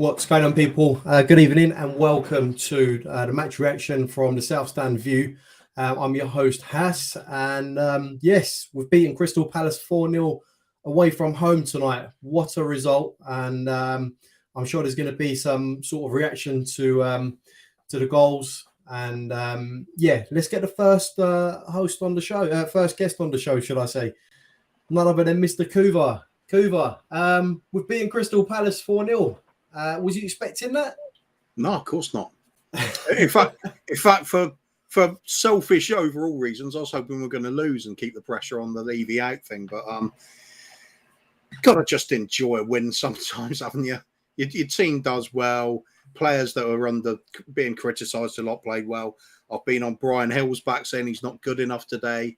What's going on, people? Good evening and welcome to the match reaction from the South Stand View. I'm your host, Hass, and yes, we've beaten Crystal Palace 4-0 away from home tonight. What a result! And I'm sure there's going to be some sort of reaction to the goals. And yeah, let's get the first host on the show, first guest on the show, should I say? None other than Mr. Kuva. Kuva, we've beaten Crystal Palace 4-0. Was you expecting that? No, of course not. In fact, for selfish overall reasons, I was hoping we were going to lose and keep the pressure on the Levy out thing. But gotta just enjoy a win sometimes, haven't you? Your team does well. Players that are under being criticised a lot played well. I've been on Bryan Gil's back saying he's not good enough today,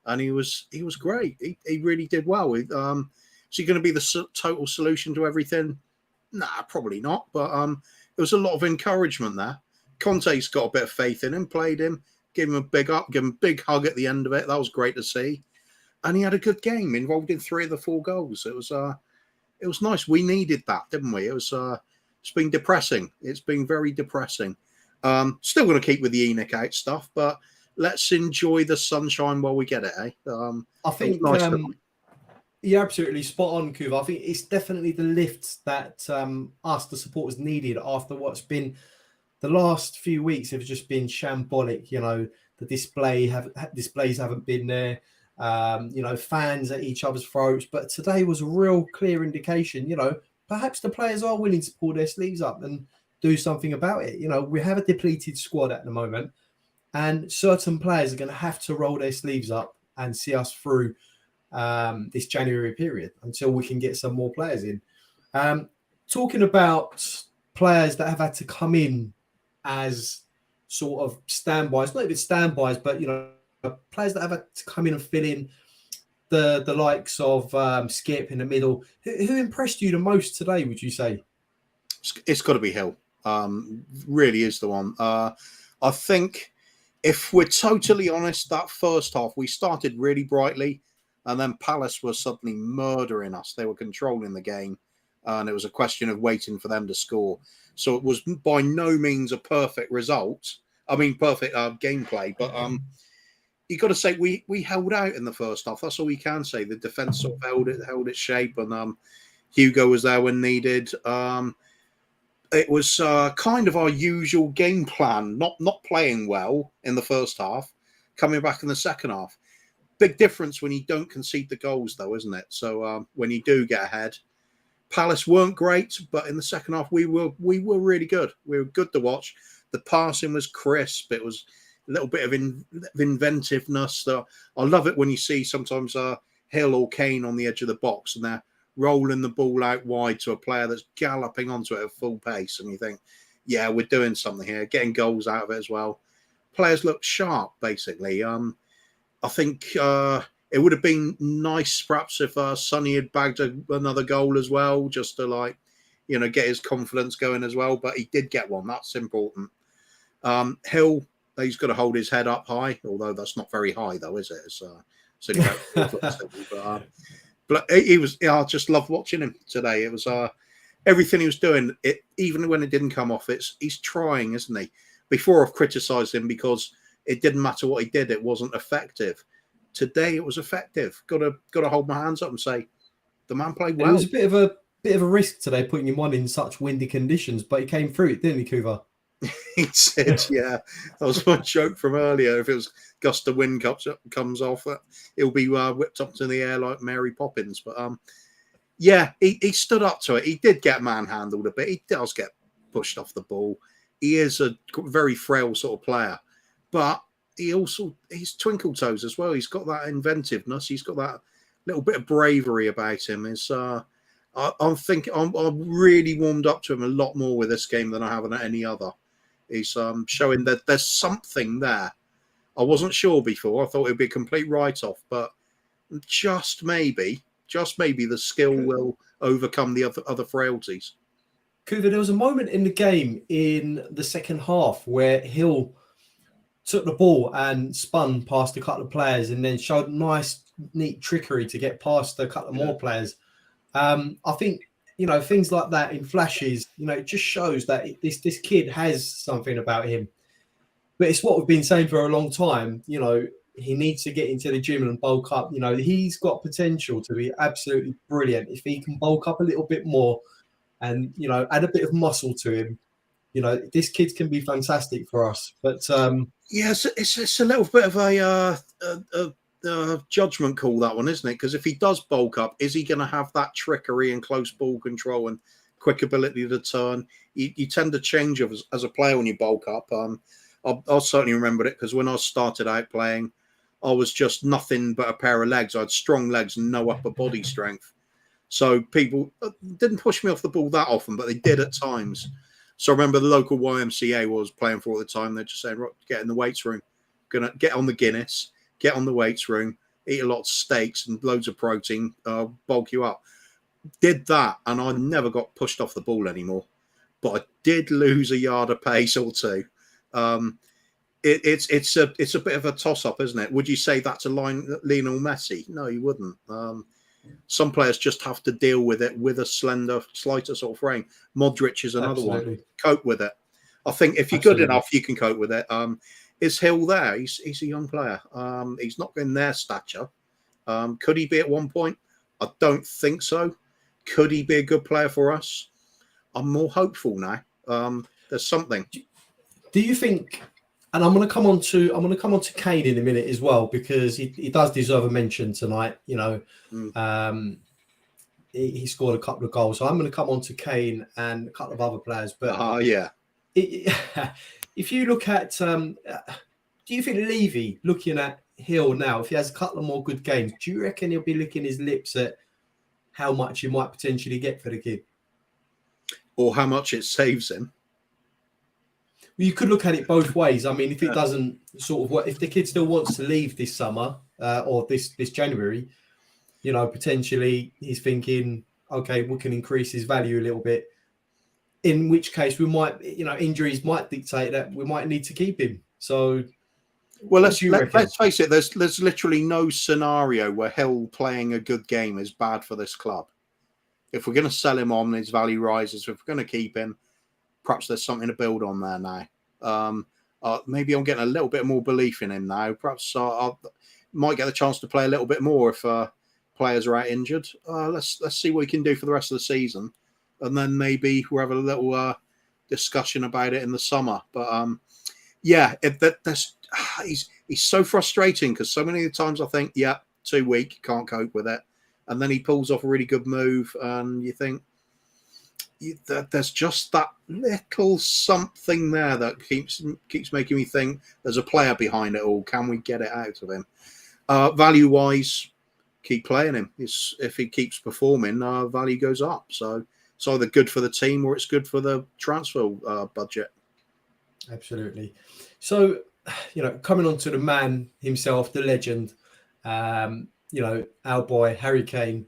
and he was great. He really did well. Is he going to be the total solution to everything? Nah, probably not. But there was a lot of encouragement there. Conte's got a bit of faith in him, played him, gave him a big up, gave him a big hug at the end of it. That was great to see. And he had a good game, involved in 3 of the 4 goals. It was nice. We needed that, didn't we? It's been depressing. It's been very depressing. Still going to keep with the Enoch out stuff, but let's enjoy the sunshine while we get it, eh? I think you're absolutely spot on, Kuva. I think it's definitely the lift that us, the supporters, needed after what's been the last few weeks. Have just been shambolic. You know, the displays haven't been there. You know, fans at each other's throats. But today was a real clear indication. You know, perhaps the players are willing to pull their sleeves up and do something about it. You know, we have a depleted squad at the moment, and certain players are going to have to roll their sleeves up and see us through this January period until we can get some more players in. Talking about players that have had to come in as sort of standbys, not even standbys, but you know, players that have had to come in and fill in the likes of Skip in the middle. Who impressed you the most today, would you say? It's got to be Hill. Really is the one. I think if we're totally honest, that first half we started really brightly. And then Palace were suddenly murdering us. They were controlling the game. And it was a question of waiting for them to score. So it was by no means a perfect result. I mean, perfect gameplay. But you got to say we held out in the first half. That's all we can say. The defence sort of held its shape. And Hugo was there when needed. It was kind of our usual game plan. Not playing well in the first half. Coming back in the second half. Big difference when you don't concede the goals, though, isn't it? So when you do get ahead, Palace weren't great, but in the second half we were really good. We were good to watch. The passing was crisp. It was a little bit of inventiveness. I love it when you see sometimes Hill or Kane on the edge of the box and they're rolling the ball out wide to a player that's galloping onto it at full pace, and you think, yeah, we're doing something here, getting goals out of it as well. Players look sharp, basically. I think it would have been nice, perhaps, if Sonny had bagged another goal as well, just to get his confidence going as well. But he did get one. That's important. Hill, he's got to hold his head up high, although that's not very high, though, is it? It's only about 4 foot. But he was. I just loved watching him today. It was everything he was doing. Even when it didn't come off, he's trying, isn't he? Before I've criticised him because it didn't matter what he did; it wasn't effective. Today, it was effective. Got to hold my hands up and say, the man played well. It was a bit of a risk today, putting him on in such windy conditions, but he came through it, didn't he, Kuva? He said, "Yeah." That was my joke from earlier. If it was gust of wind comes off, it'll be whipped up to the air like Mary Poppins. But yeah, he stood up to it. He did get manhandled a bit. He does get pushed off the ball. He is a very frail sort of player. But he's twinkle toes as well. He's got that inventiveness. He's got that little bit of bravery about him. I'm really warmed up to him a lot more with this game than I have on any other. He's showing that there's something there. I wasn't sure before. I thought it would be a complete write-off, but just maybe the skill will overcome the other frailties. Kuva, there was a moment in the game in the second half where Hill took the ball and spun past a couple of players and then showed nice, neat trickery to get past a couple of more players. I think things like that in flashes, it just shows that this kid has something about him. But it's what we've been saying for a long time. He needs to get into the gym and bulk up. He's got potential to be absolutely brilliant if he can bulk up a little bit more and add a bit of muscle to him. This kid can be fantastic for us. But yes, it's a little bit of a judgment call, that one, isn't it? Because if he does bulk up, is he going to have that trickery and close ball control and quick ability to turn? You tend to change as a player when you bulk up. I'll certainly remember it because when I started out playing, I was just nothing but a pair of legs. I had strong legs and no upper body strength. So people didn't push me off the ball that often, but they did at times. So I remember the local YMCA I was playing for at the time. They're just saying, right, get in the weights room. Gonna get on the Guinness, get on the weights room, eat a lot of steaks and loads of protein, bulk you up. Did that, and I never got pushed off the ball anymore. But I did lose a yard of pace or two. It's a bit of a toss-up, isn't it? Would you say that's a Lionel Messi? No, you wouldn't. Some players just have to deal with it with a slighter sort of frame. Modric is another one. Cope with it. I think if you're good enough, you can cope with it. Is Hill there? He's a young player. He's not in their stature. Could he be at one point? I don't think so. Could he be a good player for us? I'm more hopeful now. There's something. Do you think? And I'm going to come on to Kane in a minute as well, because he does deserve a mention tonight. He scored a couple of goals, so I'm going to come on to Kane and a couple of other players. But yeah, if you look at, do you think Levy, looking at Hill now, if he has a couple of more good games, do you reckon he'll be licking his lips at how much he might potentially get for the kid, or how much it saves him? Well, you could look at it both ways. I mean, if it doesn't sort of work, if the kid still wants to leave this summer or this January, potentially he's thinking, okay, we can increase his value a little bit. In which case, we might, injuries might dictate that we might need to keep him. So, well, let's face it. There's literally no scenario where Hill playing a good game is bad for this club. If we're going to sell him on, his value rises. If we're going to keep him, perhaps there's something to build on there now. Maybe I'm getting a little bit more belief in him now. Perhaps I might get the chance to play a little bit more if players are out injured. Let's see what we can do for the rest of the season, and then maybe we'll have a little discussion about it in the summer. But he's so frustrating because so many of the times I think, yeah, too weak, can't cope with it, and then he pulls off a really good move, and you think, there's just that little something there that keeps making me think there's a player behind it all. Can we get it out of him? Value wise, keep playing him. If he keeps performing, value goes up. So it's either good for the team or it's good for the transfer budget. Absolutely. So, coming on to the man himself, the legend, our boy Harry Kane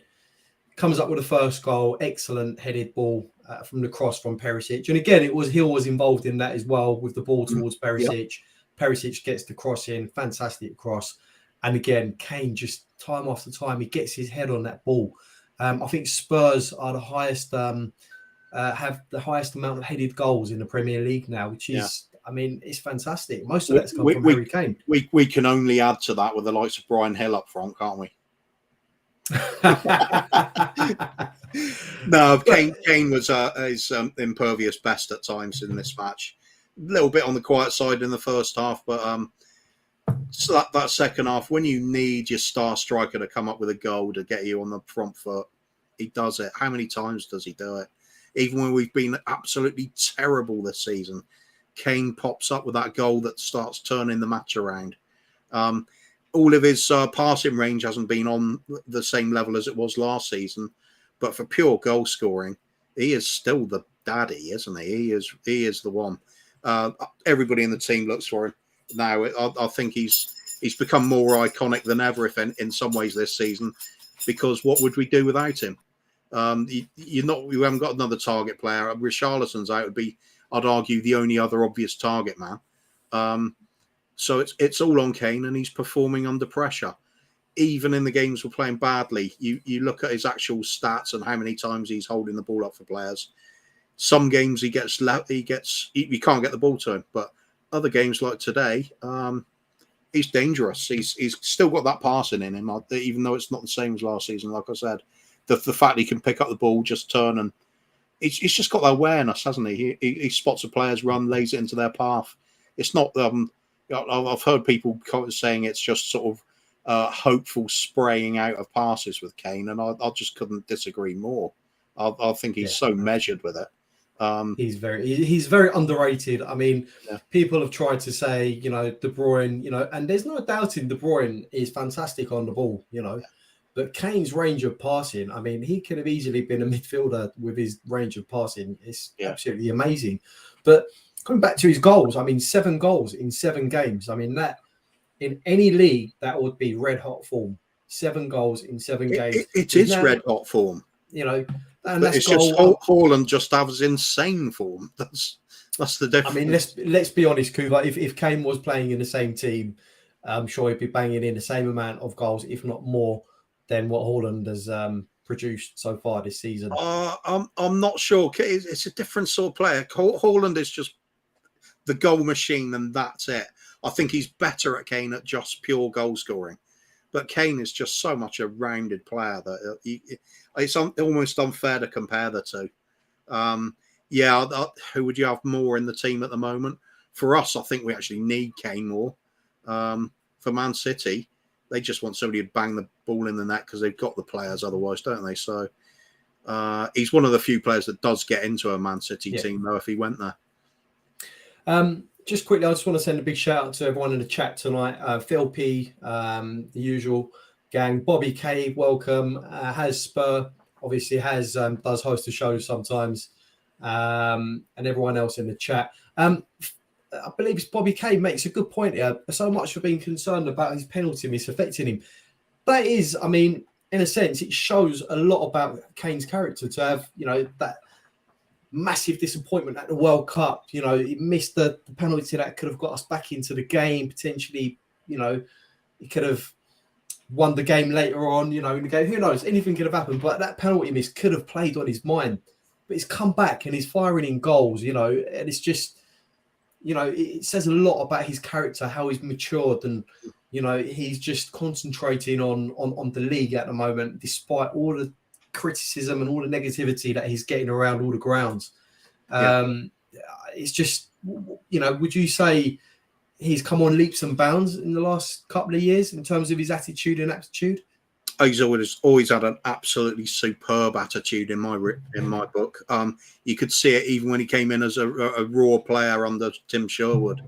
comes up with the first goal, excellent headed ball from the cross from Perisic. And again, Hill was involved in that as well with the ball towards Perisic. Yep. Perisic gets the cross in, fantastic cross. And again, Kane just time after time, he gets his head on that ball. I think Spurs are the highest, have the highest amount of headed goals in the Premier League now, which is, I mean, it's fantastic. Most of that's come from Harry Kane. We can only add to that with the likes of Bryan Gil up front, can't we? No, Kane was his impervious best at times in this match. A little bit on the quiet side in the first half, but so that second half, when you need your star striker to come up with a goal to get you on the front foot, he does it. How many times does he do it? Even when we've been absolutely terrible this season, Kane pops up with that goal that starts turning the match around. All of his passing range hasn't been on the same level as it was last season, but for pure goal scoring, he is still the daddy, isn't he? He is the one. Everybody in the team looks for him now. I think he's become more iconic than ever, if in some ways this season, because what would we do without him? You haven't got another target player. Richarlison's out would be, I'd argue, the only other obvious target man. So it's all on Kane, and he's performing under pressure. even in the games we're playing badly, you look at his actual stats and how many times he's holding the ball up for players. Some games you can't get the ball to him, but other games like today, he's dangerous. He's still got that passing in him, even though it's not the same as last season. Like I said, the fact he can pick up the ball, just turn, and he's just got that awareness, hasn't he? He spots a player's run, lays it into their path. It's not. I've heard people saying it's just sort of hopeful spraying out of passes with Kane, and I just couldn't disagree more. I think he's so measured with it. He's very underrated. I mean, people have tried to say, De Bruyne, and there's no doubting De Bruyne is fantastic on the ball, but Kane's range of passing, I mean, he could have easily been a midfielder with his range of passing. It's absolutely amazing. But coming back to his goals, I mean, 7 goals in 7 games. I mean, that in any league, that would be red hot form. 7 goals in 7 games. It is red hot form. And but it's just Haaland just has insane form. That's the difference. I mean, let's be honest, Kuva. If Kane was playing in the same team, I'm sure he'd be banging in the same amount of goals, if not more, than what Haaland has produced so far this season. I'm not sure. It's a different sort of player. Haaland is just the goal machine, and that's it. I think he's better at Kane at just pure goal scoring. But Kane is just so much a rounded player that it's almost unfair to compare the two. Who would you have more in the team at the moment? For us, I think we actually need Kane more. For Man City, they just want somebody to bang the ball in the net because they've got the players otherwise, don't they? So he's one of the few players that does get into a Man City team, though, if he went there. Just quickly, I just want to send a big shout out to everyone in the chat tonight. Phil P, the usual gang. Bobby K, welcome. Has Spur, obviously does host the show sometimes. And everyone else in the chat. I believe it's Bobby K makes a good point here. So much for being concerned about his penalty miss affecting him. That is, I mean, in a sense, it shows a lot about Kane's character to have, that massive disappointment at the World Cup. He missed the penalty that could have got us back into the game. Potentially, he could have won the game later on, in the game. Who knows? Anything could have happened. But that penalty miss could have played on his mind. But he's come back and he's firing in goals, and it's just, it says a lot about his character, how he's matured, and, he's just concentrating on the league at the moment, despite all the criticism and all the negativity that he's getting around all the grounds. It's just, would you say he's come on leaps and bounds in the last couple of years in terms of his attitude and aptitude? He's always had an absolutely superb attitude in my book. You could see it even when he came in as a raw player under Tim Sherwood.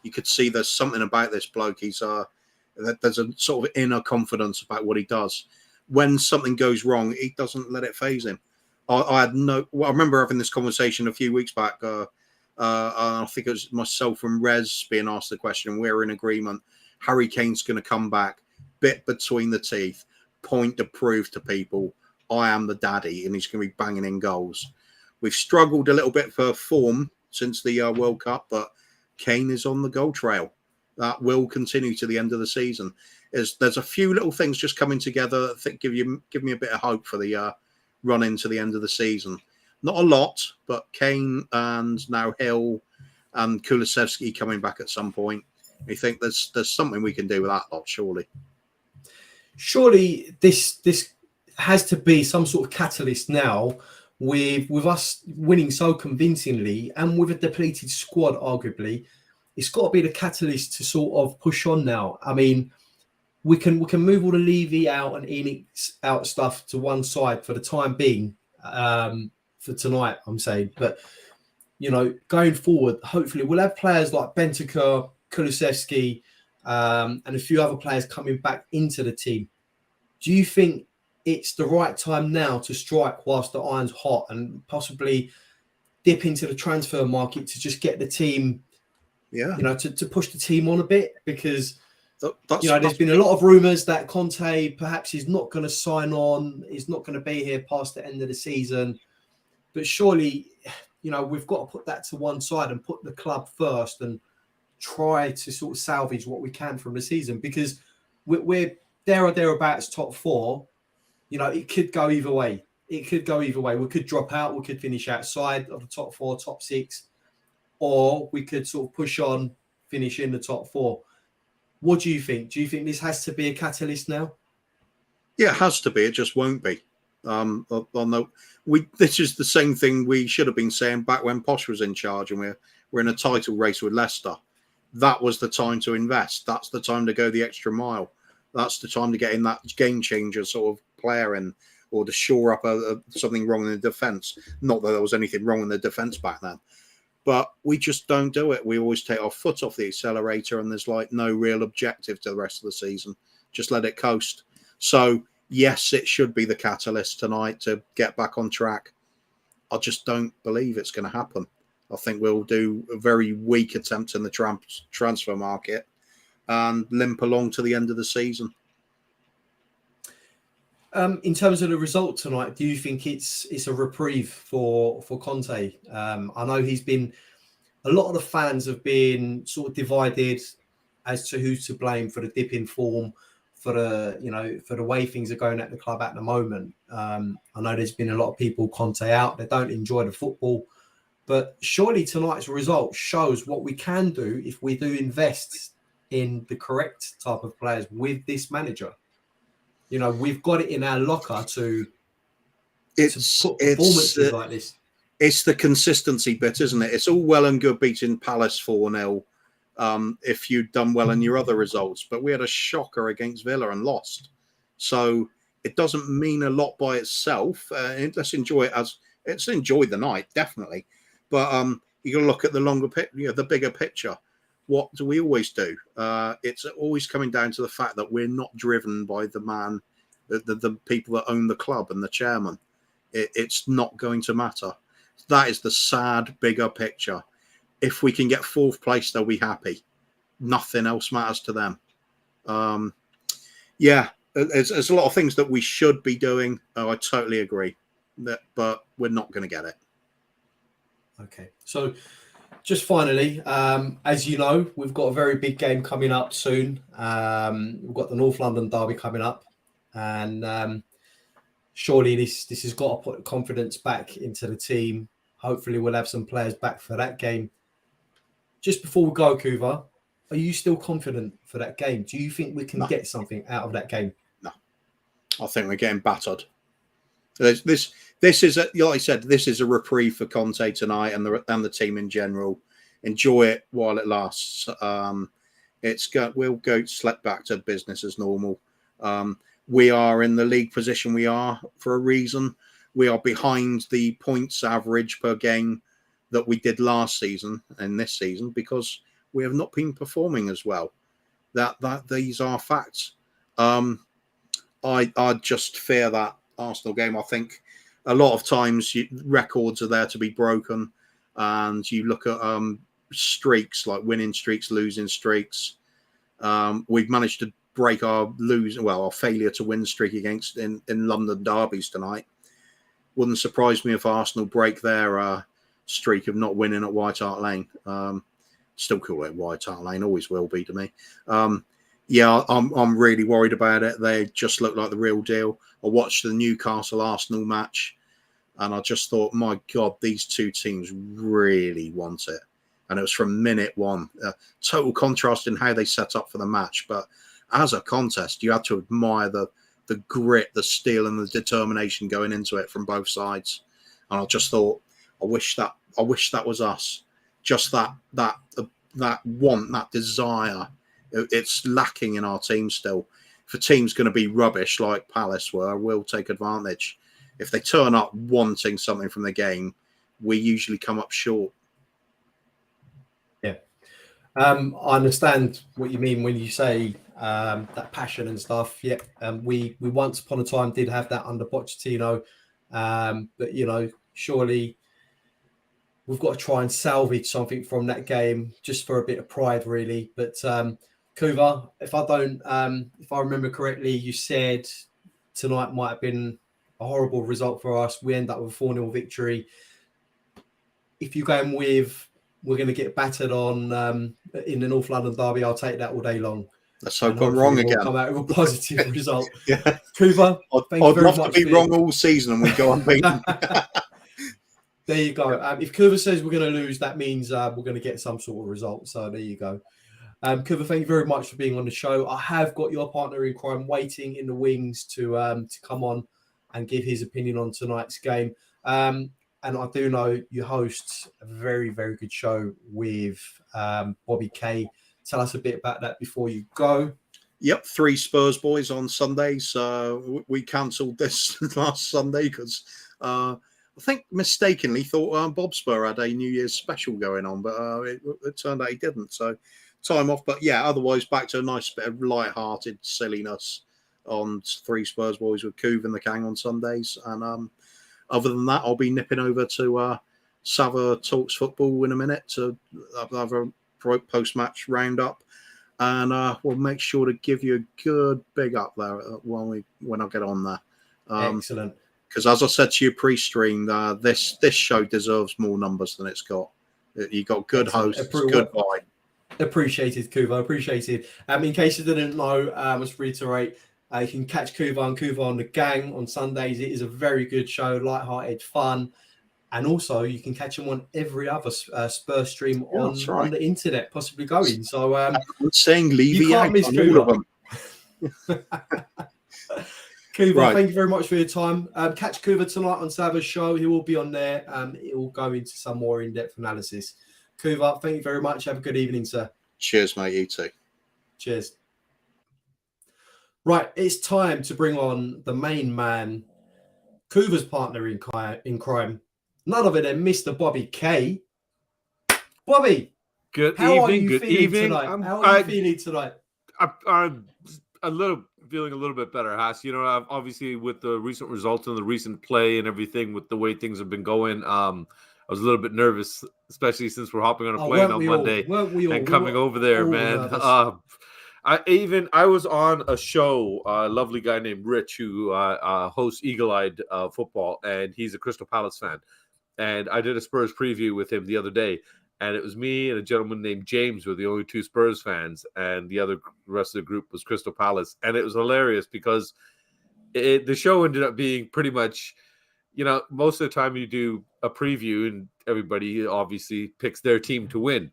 You could see there's something about this bloke. There's a sort of inner confidence about what he does. When something goes wrong, he doesn't let it faze him. I remember having this conversation a few weeks back. I think it was myself and Rez being asked the question. We're in agreement. Harry Kane's going to come back, bit between the teeth, point to prove to people, I am the daddy, and he's going to be banging in goals. We've struggled a little bit for form since the World Cup, but Kane is on the goal trail. That will continue to the end of the season. There's a few little things just coming together that I think give me a bit of hope for the run into the end of the season. Not a lot, but Kane and now Hill and Kulusevski coming back at some point. I think there's something we can do with that lot, surely. Surely this has to be some sort of catalyst now with us winning so convincingly and with a depleted squad, arguably. It's got to be the catalyst to sort of push on now. I mean, we can move all the Levy out and Enix out stuff to one side for the time being, for tonight, I'm saying. But, going forward, hopefully we'll have players like Bentancur, Kulusevski, and a few other players coming back into the team. Do you think it's the right time now to strike whilst the iron's hot and possibly dip into the transfer market to just get the team, to push the team on a bit? Because, there's been a lot of rumours that Conte perhaps is not going to sign on, is not going to be here past the end of the season. But surely, we've got to put that to one side and put the club first and try to sort of salvage what we can from the season, because we're there or thereabouts top 4, it could go either way. It could go either way. We could drop out. We could finish outside of the top 4, top 6, or we could sort of push on, finish in the top 4. What do you think? Do you think this has to be a catalyst now? Yeah, it has to be. It just won't be. This is the same thing we should have been saying back when Posh was in charge, and we're in a title race with Leicester. That was the time to invest. That's the time to go the extra mile. That's the time to get in that game changer sort of player in, or to shore up something wrong in the defence. Not that there was anything wrong in the defence back then, but we just don't do it. We always take our foot off the accelerator, and there's like no real objective to the rest of the season. Just let it coast. So yes, it should be the catalyst tonight to get back on track. I just don't believe it's going to happen. I think we'll do a very weak attempt in the transfer market and limp along to the end of the season. In terms of the result tonight, do you think it's a reprieve for Conte? I know a lot of the fans have been sort of divided as to who's to blame for the dip in form, for the way things are going at the club at the moment. I know there's been a lot of people Conte out. They don't enjoy the football. But surely tonight's result shows what we can do if we do invest in the correct type of players with this manager. We've got it in our locker to put performances like this. It's the consistency bit, isn't it? It's all well and good beating Palace 4-0 if you'd done well in your other results. But we had a shocker against Villa and lost. So it doesn't mean a lot by itself. Let's enjoy it let's enjoy the night, definitely. But you got to look at the longer picture, the bigger picture. What do we always do? It's always coming down to the fact that we're not driven by the man, the people that own the club and the chairman. It's not going to matter. That is the sad, bigger picture. If we can get 4th place, they'll be happy. Nothing else matters to them. There's a lot of things that we should be doing. I totally agree. But we're not going to get it. Okay, so just finally, as you know, we've got a very big game coming up soon. We've got the North London derby coming up, and surely this has got to put confidence back into the team. Hopefully, we'll have some players back for that game. Just before we go, Kuva, are you still confident for that game? Do you think we can get something out of that game? No, I think we're getting battered. This is, like I said, this is a reprieve for Conte tonight and the team in general. Enjoy it while it lasts. We'll go slip back to business as normal. We are in the league position we are for a reason. We are behind the points average per game that we did last season and this season because we have not been performing as well. That these are facts. I just fear that Arsenal game. I think a lot of times records are there to be broken, and you look at streaks like winning streaks, losing streaks. We've managed to break our failure to win streak in London derbies tonight. Wouldn't surprise me if Arsenal break their streak of not winning at White Hart Lane. Still call it White Hart Lane, always will be to me. I'm really worried about it. They just look like the real deal. I watched the Newcastle Arsenal match, and I just thought, my God, these two teams really want it. And it was from minute one. Total contrast in how they set up for the match. But as a contest, you had to admire the grit, the steel, and the determination going into it from both sides. And I just thought, I wish that was us. Just that want, that desire. It's lacking in our team still. If a team's going to be rubbish like Palace were, we'll take advantage. If they turn up wanting something from the game, we usually come up short. Yeah. I understand what you mean when you say that passion and stuff. Yeah. We once upon a time did have that under Pochettino. But, surely we've got to try and salvage something from that game just for a bit of pride, really. But Kuva, if I remember correctly, you said tonight might have been a horrible result for us. We end up with a 4-0 victory. If you're going with we're going to get battered on in the North London derby, I'll take that all day long. Let's And hope I'm hopefully wrong we'll again. come out with a positive result. Yeah. Kuva, thank you I'd very love to much be for wrong all season and we go unbeaten. There you go. If Kuva says we're going to lose, that means we're going to get some sort of result. So there you go. Kuva, thank you very much for being on the show. I have got your partner in crime waiting in the wings to come on and give his opinion on tonight's game. And I do know you host a very, very good show with Bobby K. Tell us a bit about that before you go. Yep, 3 Spurs boys on Sundays. We cancelled this last Sunday because I think mistakenly thought Bob Spur had a New Year's special going on, but it turned out he didn't. So time off. But yeah, otherwise back to a nice bit of light-hearted silliness on 3 Spurs boys with Kuv and the Kang on Sundays. And other than that, I'll be nipping over to Sava Talks Football in a minute to have a post-match roundup. And we'll make sure to give you a good big up there when I get on there. Excellent. Because as I said to you pre-stream, this show deserves more numbers than it's got. You got good hosts, good vibe. Appreciated, Kuva. Appreciated. In case you didn't know, let's reiterate. You can catch Kuva and Kuva on the Gang on Sundays. It is a very good show, light-hearted, fun. And also, you can catch them on every other Spurs stream on the internet, possibly going. So, I'm saying Levy, you can't miss on Kuva. all of them. Kuva, thank you very much for your time. Catch Kuva tonight on Sava's show. He will be on there. It will go into some more in-depth analysis. Kuva, thank you very much. Have a good evening, sir. Cheers, mate. You too. Cheers. Right, it's time to bring on the main man, Kuva's partner in crime. None other than Mr. Bobby K. Bobby, how are you feeling tonight? How are you feeling tonight? I'm feeling a little bit better, Haas. You know, obviously with the recent results and the recent play and everything, with the way things have been going, I was a little bit nervous, especially since we're hopping on a plane on Monday and coming over there, man. I was on a show, a lovely guy named Rich who hosts Eagle-Eyed Football, and he's a Crystal Palace fan. And I did a Spurs preview with him the other day, and it was me and a gentleman named James were the only 2 Spurs fans, and the rest of the group was Crystal Palace. And it was hilarious because the show ended up being pretty much, you know, most of the time you do a preview and everybody obviously picks their team to win.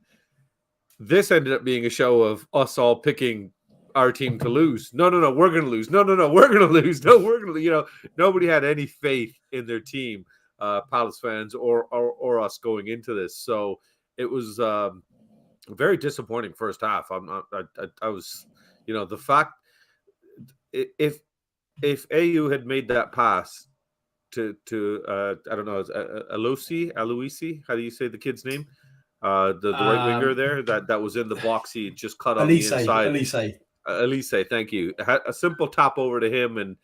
This ended up being a show of us all picking our team to lose. No, we're going to lose. No, we're going to lose. No, we're going to, you know, nobody had any faith in their team, Palace fans or us going into this. So it was a very disappointing first half. I was, you know, the fact if AU had made that pass to I don't know, Aloisi, how do you say the kid's name? The right winger there that was in the box, he just cut on the inside. Elise, thank you. A simple tap over to him, and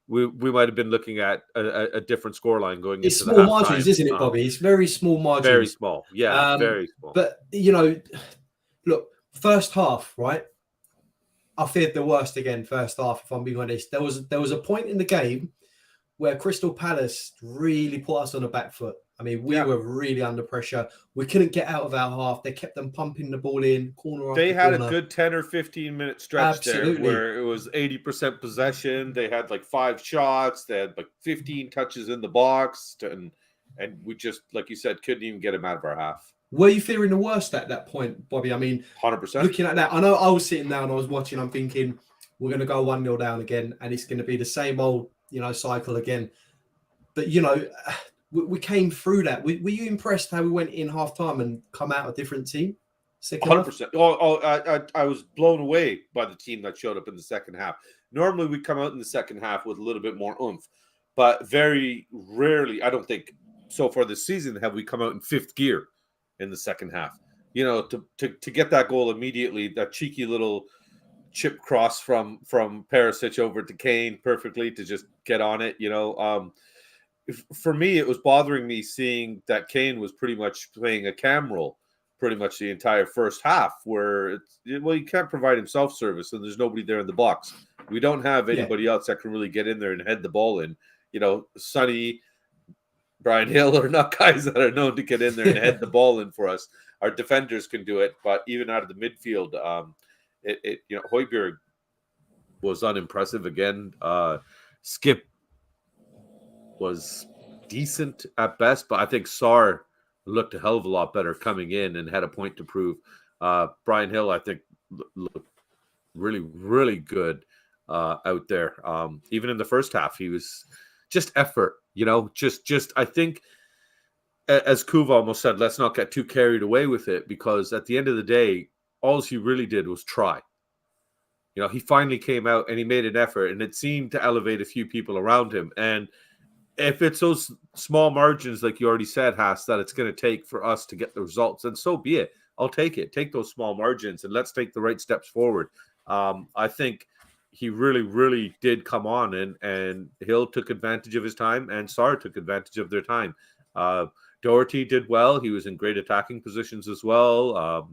we might have been looking at a different scoreline going into the halftime. It's small margins, isn't it, Bobby? It's very small margins. Very small, yeah, very small. But, you know, look, first half, right? I feared the worst again, first half, if I'm being honest. There was a point in the game where Crystal Palace really put us on the back foot. I mean, we were really under pressure. We couldn't get out of our half. They kept them pumping the ball in, corner after They had corner. A good 10 or 15-minute stretch there where it was 80% possession. They had like 5 shots. They had like 15 touches in the box. And we just, like you said, couldn't even get them out of our half. Were you fearing the worst at that point, Bobby? I mean, 100%. Looking at that, I know I was sitting down, I was watching, I'm thinking, we're going to go 1-0 down again, and it's going to be the same old, you know, cycle again. But, you know, we came through that. Were you impressed how we went in half-time and come out a different team? 100%. I was blown away by the team that showed up in the second half. Normally, we come out in the second half with a little bit more oomph, but very rarely, I don't think so far this season, have we come out in 5th gear in the second half. You know, to get that goal immediately, that cheeky little chip cross from Perisic over to Kane perfectly to just get on it, you know. For me, it was bothering me seeing that Kane was pretty much playing a cam role pretty much the entire first half, where he can't provide himself service and there's nobody there in the box. We don't have anybody else that can really get in there and head the ball in. You know, Sonny, Bryan Gil are not guys that are known to get in there and head the ball in for us. Our defenders can do it, but even out of the midfield, Højbjerg was unimpressive again. Skip was decent at best, but I think Sarr looked a hell of a lot better coming in and had a point to prove. Bryan Gil, I think, looked really, really good out there. Even in the first half, he was just effort, just I think, as Kuva almost said, let's not get too carried away with it, because at the end of the day, all he really did was try. He finally came out and he made an effort, and it seemed to elevate a few people around him. And if it's those small margins, like you already said, Haas, that it's going to take for us to get the results, and so be it. I'll take it. Take those small margins, and let's take the right steps forward. I think he really, really did come on, and Hill took advantage of his time, and Sarr took advantage of their time. Doherty did well. He was in great attacking positions as well.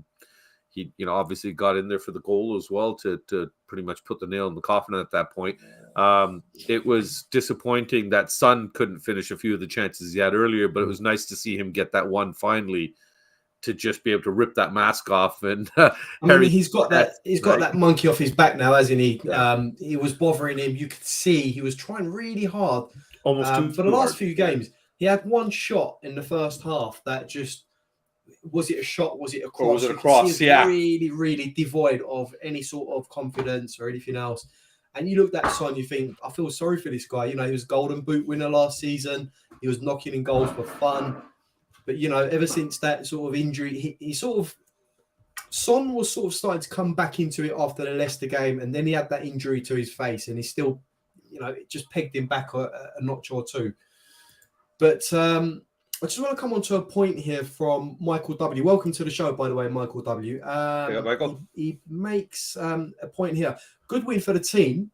He, obviously got in there for the goal as well to pretty much put the nail in the coffin at that point. It was disappointing that Son couldn't finish a few of the chances he had earlier, but it was nice to see him get that one finally, to just be able to rip that mask off. And he's got that monkey off his back now, hasn't he? Yeah. He was bothering him. You could see he was trying really hard. For the last few games. He had one shot in the first half that just, was it a shot? Was it a cross? Was it a cross? Yeah. Really, really devoid of any sort of confidence or anything else. And you look at Son, you think, I feel sorry for this guy. He was Golden Boot winner last season. He was knocking in goals for fun. But, ever since that sort of injury, Son was sort of starting to come back into it after the Leicester game. And then he had that injury to his face, and he still, it just pegged him back a notch or two. But I just want to come on to a point here from Michael W. Welcome to the show, by the way, Michael W. Michael. He makes a point here. Good win for the team,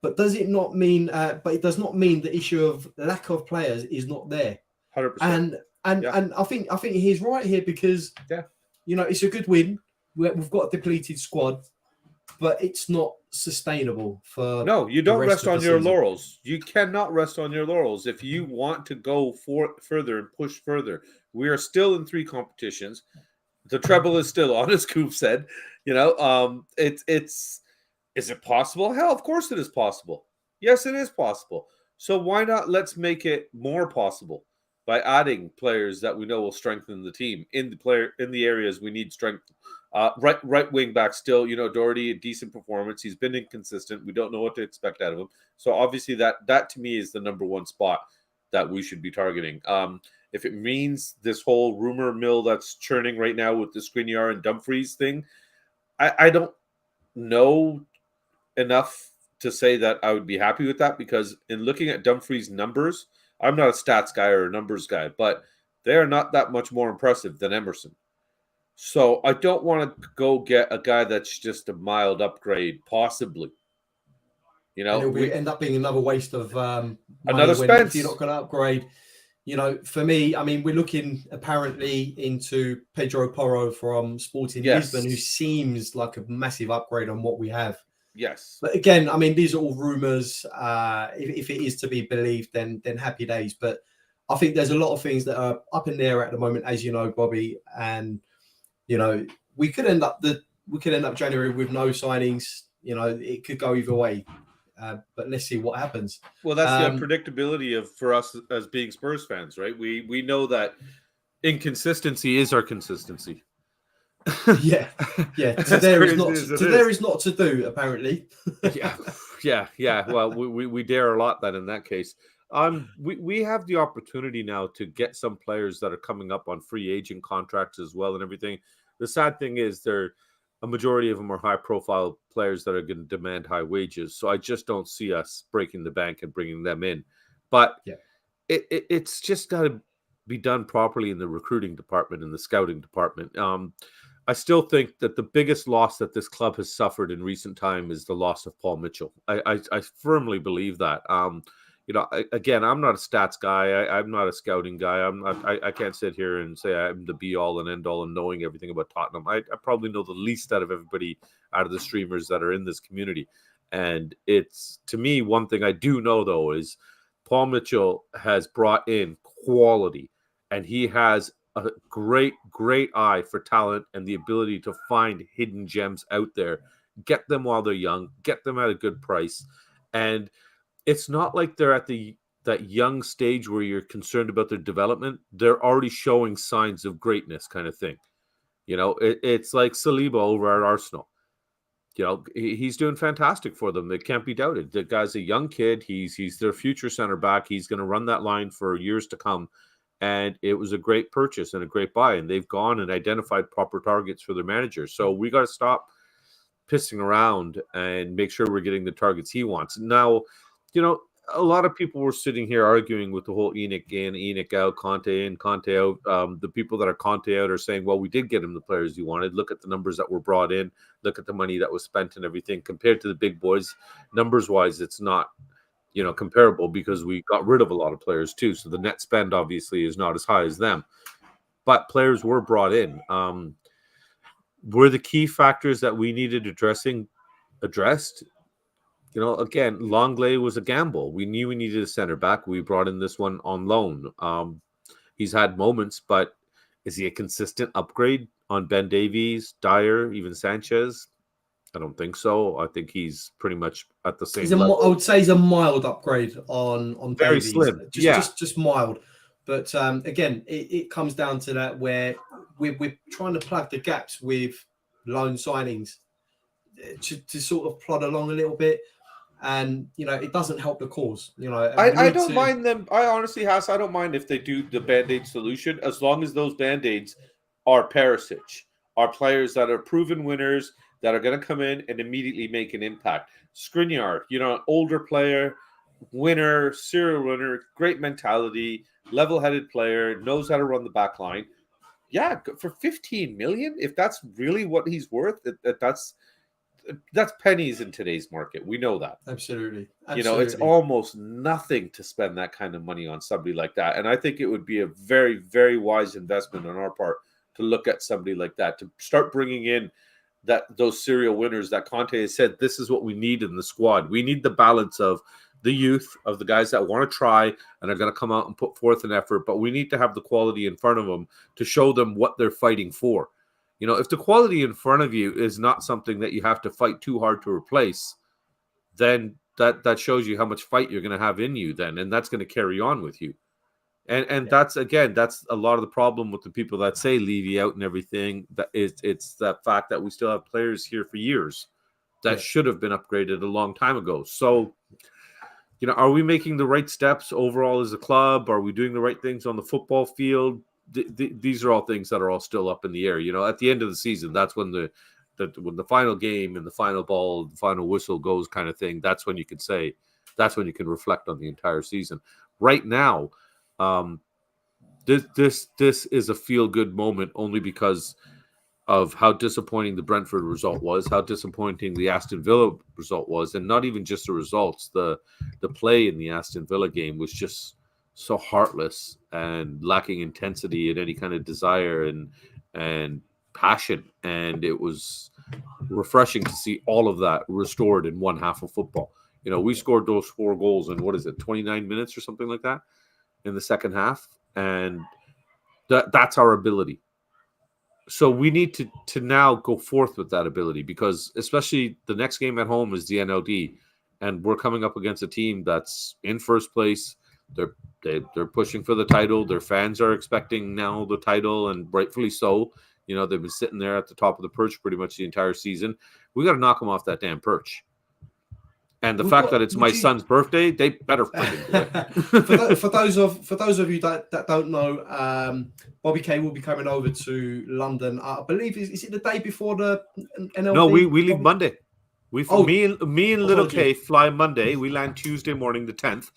but does it not mean? But it does not mean the issue of lack of players is not there. 100%. And I think he's right here, because it's a good win. We've got a depleted squad, but it's not sustainable for. No, you don't rest on your laurels. You cannot rest on your laurels if you want to go further and push further. We are still in 3 competitions. The treble is still on, as Coop said. Is it possible? Hell, of course it is possible. Yes, it is possible. So why not let's make it more possible by adding players that we know will strengthen the team in the areas we need strength. Right wing back still, Doherty, a decent performance. He's been inconsistent. We don't know what to expect out of him. So obviously that to me is the number one spot that we should be targeting. If it means this whole rumor mill that's churning right now with the Skriniar and Dumfries thing, I don't know enough to say that I would be happy with that, because in looking at Dumfries' numbers, I'm not a stats guy or a numbers guy, but they are not that much more impressive than Emerson. So I don't want to go get a guy that's just a mild upgrade, possibly. And it'll end up being another waste of another spend. If you're not going to upgrade. For me, we're looking apparently into Pedro Porro from Sporting Lisbon, who seems like a massive upgrade on what we have. Yes. But again, these are all rumours. If it is to be believed, then happy days. But I think there's a lot of things that are up in the air at the moment, as you know, Bobby. And we could end up January with no signings. It could go either way. But let's see what happens. Well, that's the unpredictability for us as being Spurs fans, right? We know that inconsistency is our consistency. Yeah. There is not to do, apparently. yeah. Well, we dare a lot then in that case. We have the opportunity now to get some players that are coming up on free agent contracts as well and everything. The sad thing is a majority of them are high-profile players that are going to demand high wages. So I just don't see us breaking the bank and bringing them in. But it's just got to be done properly in the recruiting department and the scouting department. I still think that the biggest loss that this club has suffered in recent time is the loss of Paul Mitchell. I firmly believe that. Again, I'm not a stats guy. I'm not a scouting guy. I can't sit here and say I'm the be all and end all and knowing everything about Tottenham. I probably know the least out of everybody out of the streamers that are in this community. And it's, to me, one thing I do know though is Paul Mitchell has brought in quality, and he has a great eye for talent and the ability to find hidden gems out there, get them while they're young, get them at a good price. And it's not like they're at that young stage where you're concerned about their development. They're already showing signs of greatness, kind of thing. It's like Saliba over at Arsenal. He's doing fantastic for them. It can't be doubted. The guy's a young kid. He's their future center back. He's going to run that line for years to come. And it was a great purchase and a great buy. And they've gone and identified proper targets for their manager. So we got to stop pissing around and make sure we're getting the targets he wants. Now, a lot of people were sitting here arguing with the whole Enoch in, Enoch out, Conte in, Conte out. The people that are Conte out are saying, well, we did get him the players he wanted. Look at the numbers that were brought in. Look at the money that was spent and everything. Compared to the big boys, numbers-wise, it's not, comparable because we got rid of a lot of players too. So the net spend obviously is not as high as them. But players were brought in. Were the key factors that we needed addressed? Again, Longley was a gamble. We knew we needed a center back. We brought in this one on loan. He's had moments, but is he a consistent upgrade on Ben Davies, Dyer, even Sanchez? I don't think so. I think he's pretty much at the same level. I would say he's a mild upgrade on very Davies. slim. Just mild. But again, it comes down to that where we're trying to plug the gaps with loan signings to sort of plod along a little bit. And, it doesn't help the cause. I don't mind them. I honestly, Haas, I don't mind if they do the Band-Aid solution, as long as those Band-Aids are Perisic, are players that are proven winners that are going to come in and immediately make an impact. Skriniar, an older player, winner, serial winner, great mentality, level-headed player, knows how to run the back line. Yeah, for 15 million, if that's really what he's worth, that's pennies in today's market. We know that. Absolutely. It's almost nothing to spend that kind of money on somebody like that. And I think it would be a very, very wise investment on our part to look at somebody like that, to start bringing in those serial winners that Conte has said, this is what we need in the squad. We need the balance of the youth, of the guys that want to try and are going to come out and put forth an effort, but we need to have the quality in front of them to show them what they're fighting for. If the quality in front of you is not something that you have to fight too hard to replace, then that shows you how much fight you're going to have in you then, and that's going to carry on with you. And that's a lot of the problem with the people that say Levy out and everything. It's that fact that we still have players here for years that should have been upgraded a long time ago. So, are we making the right steps overall as a club? Are we doing the right things on the football field? These are all things that are all still up in the air. At the end of the season, that's when when the final game and the final ball, the final whistle goes, kind of thing. That's when you can say, that's when you can reflect on the entire season. Right now, this is a feel good moment only because of how disappointing the Brentford result was, how disappointing the Aston Villa result was, and not even just the results. The play in the Aston Villa game was just so heartless and lacking intensity and any kind of desire and passion. And it was refreshing to see all of that restored in one half of football. We scored those 4 goals in 29 minutes or something like that in the second half. And that's our ability. So we need to now go forth with that ability, because especially the next game at home is the NLD, and we're coming up against a team that's in first place. They're pushing for the title. Their fans are expecting now the title, and rightfully so. They've been sitting there at the top of the perch pretty much the entire season. We got to knock them off that damn perch. And the fact that it's my son's birthday, they better freaking do it. for those of you that don't know, Bobby Kane will be coming over to London. I believe is it the day before the NLD? No, we leave Monday. Me and little K fly Monday. We land Tuesday morning, the 10th.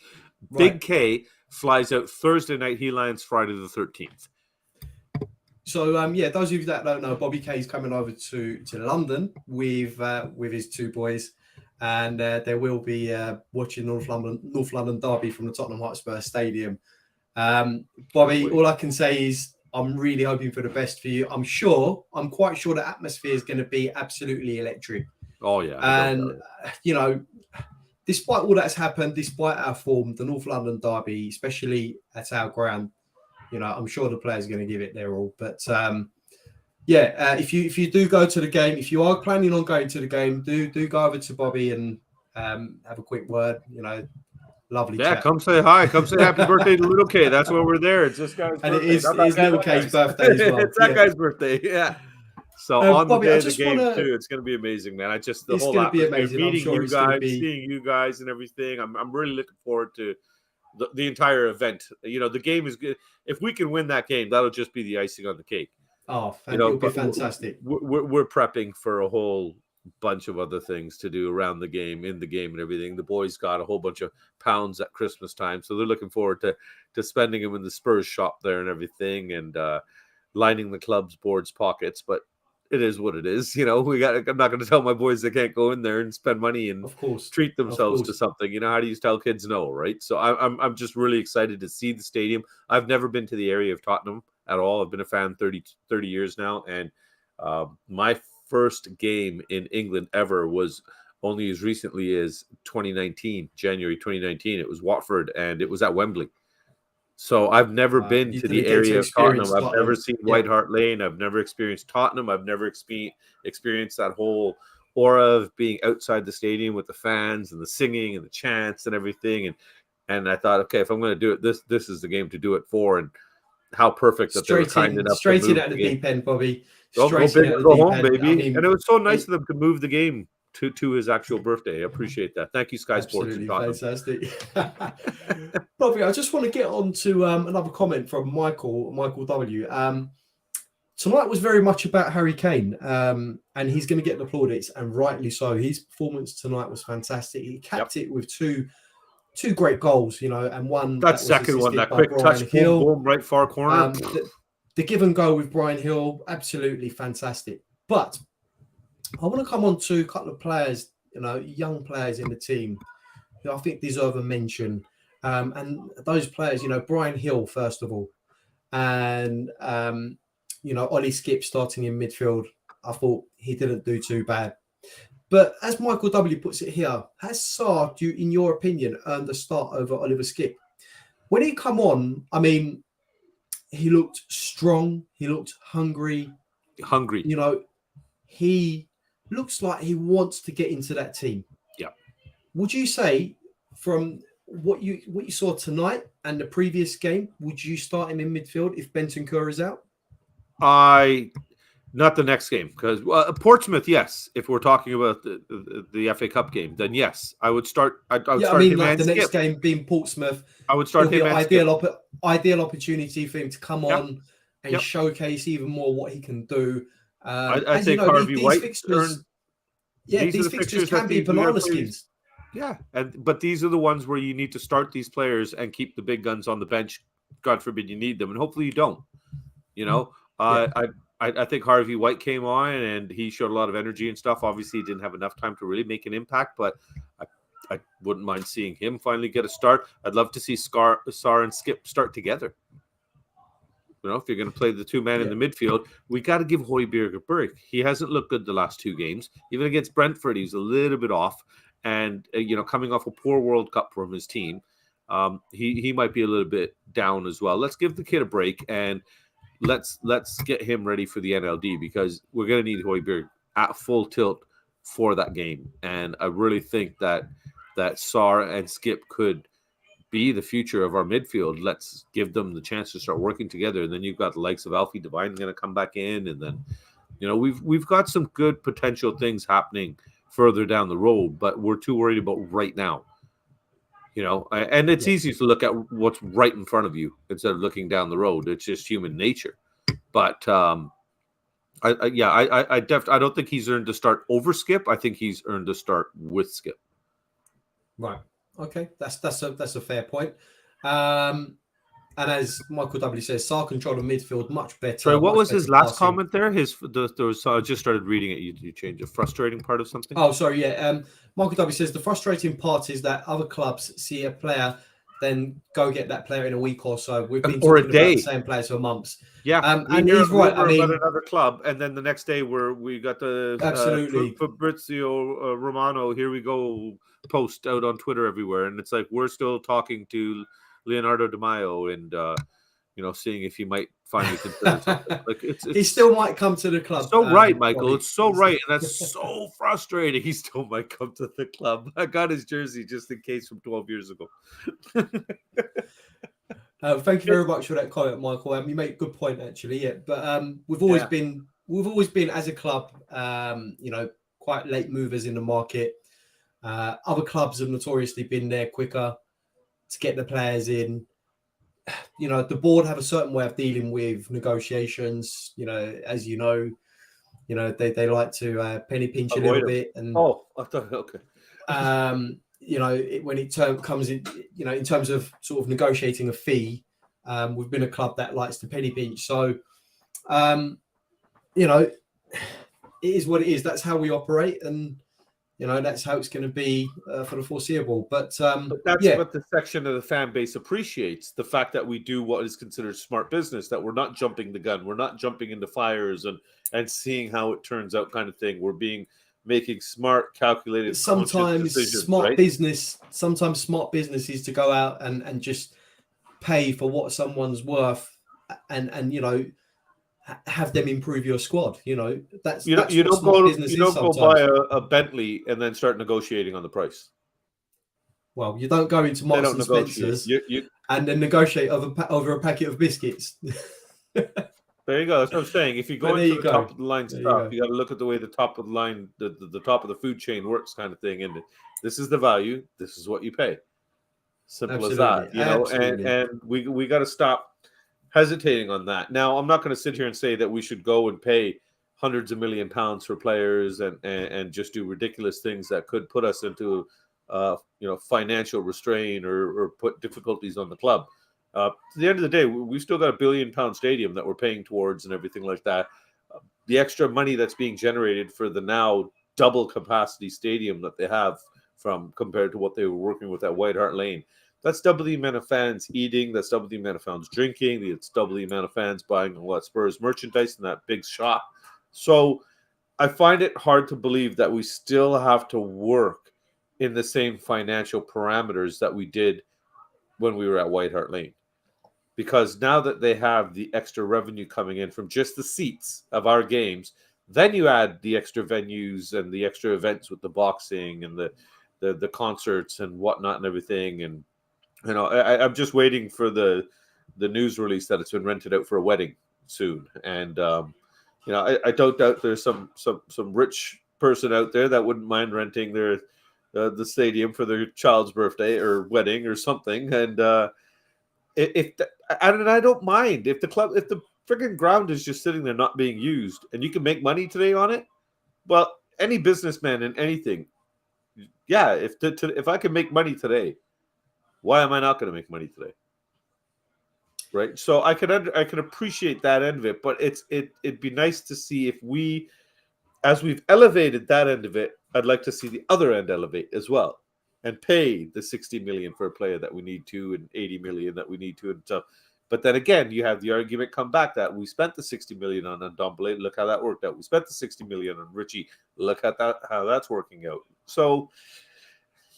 Right. Big K flies out Thursday night. He lands Friday the 13th. So those of you that don't know, Bobby K is coming over to London with his 2 boys. And they will be watching North London derby from the Tottenham Hotspur Stadium. Bobby, all I can say is I'm really hoping for the best for you. I'm quite sure the atmosphere is going to be absolutely electric. Oh, yeah. And, despite all that's happened, despite our form, the North London derby, especially at our ground, I'm sure the players are going to give it their all. But if you do go to the game, if you are planning on going to the game, do go over to Bobby and have a quick word. Lovely chat. Come say hi. Come say happy birthday to little K. That's why we're there. It's this guy's and birthday. It is little K's birthday as well. It's that guy's birthday. Yeah. So on Bobby, the day of the game too, it's going to be amazing, man. It's going to be amazing. Meeting you guys, seeing you guys, and everything. I'm really looking forward to the entire event. The game is good. If we can win that game, that'll just be the icing on the cake. Oh, it'll be fantastic. We're prepping for a whole bunch of other things to do around the game, in the game, and everything. The boys got a whole bunch of pounds at Christmas time, so they're looking forward to spending them in the Spurs shop there and everything, and lining the club's boards pockets. But it is what it is. I'm not going to tell my boys they can't go in there and spend money and of course treat themselves to something. How do you tell kids no, right? So I'm just really excited to see the stadium. I've never been to the area of Tottenham at all. I've been a fan 30 years now, and my first game in England ever was only as recently as January 2019. It was Watford, and it was at Wembley. So I've never been to the area of Tottenham. I've never seen White Hart Lane. I've never experienced Tottenham. I've never experienced that whole aura of being outside the stadium with the fans and the singing and the chants and everything. And I thought, okay, if I'm going to do it, this is the game to do it for. And how perfect that they were kind enough to move straight in at the deep end, Bobby. Go home, baby. And it was so nice of them to move the game to his actual birthday. I appreciate that. Thank you, Sky Sports. Fantastic. Bobby, I just want to get on to another comment from Michael W. Tonight was very much about Harry Kane, and he's going to get the plaudits, and rightly so. His performance tonight was fantastic. He capped it with two great goals, and one that second one, that quick touch, boom, right far corner. The give and go with Bryan Gil, absolutely fantastic. But I want to come on to a couple of players, young players in the team who I think deserve a mention. And those players, Bryan Gil, first of all, and, Ollie Skip starting in midfield. I thought he didn't do too bad. But as Michael W. puts it here, has Sarr, in your opinion, earned a start over Oliver Skip? When he come on, he looked strong. He looked hungry. He looks like he wants to get into that team. Yeah. Would you say, from what you saw tonight and the previous game, would you start him in midfield if Bentancur is out? Not the next game, because Portsmouth, yes. If we're talking about the FA Cup game, then yes, I would start. I'd start him like the next game being Portsmouth. I would start him. Ideal opportunity for him to come on and showcase even more what he can do. I think Harvey White. These fixtures can be banana skins. Yeah, but these are the ones where you need to start these players and keep the big guns on the bench. God forbid you need them, and hopefully you don't. I think Harvey White came on and he showed a lot of energy and stuff. Obviously, he didn't have enough time to really make an impact, but I wouldn't mind seeing him finally get a start. I'd love to see Sarr and Skip start together. If you're going to play the two men in the midfield, we got to give Højbjerg a break. He hasn't looked good the last two games. Even against Brentford, he's a little bit off. And, coming off a poor World Cup from his team, he might be a little bit down as well. Let's give the kid a break and let's get him ready for the NLD, because we're going to need Højbjerg at full tilt for that game. And I really think that Sarr and Skip could be the future of our midfield. Let's give them the chance to start working together. And then you've got the likes of Alfie Devine going to come back in. And then, we've got some good potential things happening further down the road, but we're too worried about right now. And it's easy to look at what's right in front of you instead of looking down the road. It's just human nature. But I don't think he's earned to start over Skip. I think he's earned to start with Skip. Right. Okay. That's a fair point. And as Michael W. says, Sarr control of midfield much better. Sorry, what was his last comment there? I just started reading it. You changed a frustrating part of something? Oh, sorry, yeah. Michael W. says the frustrating part is that other clubs see a player, then go get that player in a week or so. We've been talking about the same players for months. Yeah, and he's right. About another club, and then the next day we got the Fabrizio Romano. Here we go post out on Twitter everywhere, and it's like we're still talking to Leonardo Di Maio and seeing if he might finally consider something. Like he still might come to the club. So right, Michael. Bobby. It's so right, and that's so frustrating. He still might come to the club. I got his jersey just in case from 12 years ago. Thank you very much for that comment, Michael. You make a good point, actually. Yeah, but we've always been as a club, quite late movers in the market. Other clubs have notoriously been there quicker to get the players in. The board have a certain way of dealing with negotiations. As they like to penny pinch a little bit. And I thought okay. When it comes in, in terms of sort of negotiating a fee, we've been a club that likes to penny pinch. So, it is what it is. That's how we operate, and that's how it's going to be for the foreseeable. But that's what the section of the fan base appreciates: the fact that we do what is considered smart business, that we're not jumping the gun, we're not jumping into fires and seeing how it turns out, kind of thing. We're making smart, calculated. Sometimes smart business is to go out and just pay for what someone's worth, and have them improve your squad. That's you don't go buy a Bentley and then start negotiating on the price. Well, you don't go into Marks and Spencer's and then negotiate over a packet of biscuits. There you go. That's what I'm saying. If you go into the top of the line stuff, you got to look at the way the top of the line, the top of the food chain works, kind of thing. And this is the value. This is what you pay. Simple as that. And we got to stop hesitating on that. Now, I'm not going to sit here and say that we should go and pay hundreds of £1 million for players and just do ridiculous things that could put us into financial restraint or put difficulties on the club. At the end of the day, we've still got £1 billion stadium that we're paying towards and everything like that. The extra money that's being generated for the now double capacity stadium that they have compared to what they were working with at White Hart Lane. That's double the amount of fans eating. That's double the amount of fans drinking. It's double the amount of fans buying Spurs merchandise in that big shop. So I find it hard to believe that we still have to work in the same financial parameters that we did when we were at White Hart Lane. Because now that they have the extra revenue coming in from just the seats of our games, then you add the extra venues and the extra events with the boxing and the concerts and whatnot and everything. And I'm just waiting for the news release that it's been rented out for a wedding soon. And I don't doubt there's some rich person out there that wouldn't mind renting the stadium for their child's birthday or wedding or something. And I don't mind if the friggin' ground is just sitting there not being used and you can make money today on it. Well, any businessman in anything, if I can make money today, why am I not going to make money today? Right. So I can appreciate that end of it, but it'd be nice to see if as we've elevated that end of it, I'd like to see the other end elevate as well and pay the 60 million for a player that we need to and 80 million that we need to and stuff. But then again, you have the argument come back that we spent the 60 million on Ndombele. Look how that worked out. We spent the 60 million on Richie. Look at how that's working out. So,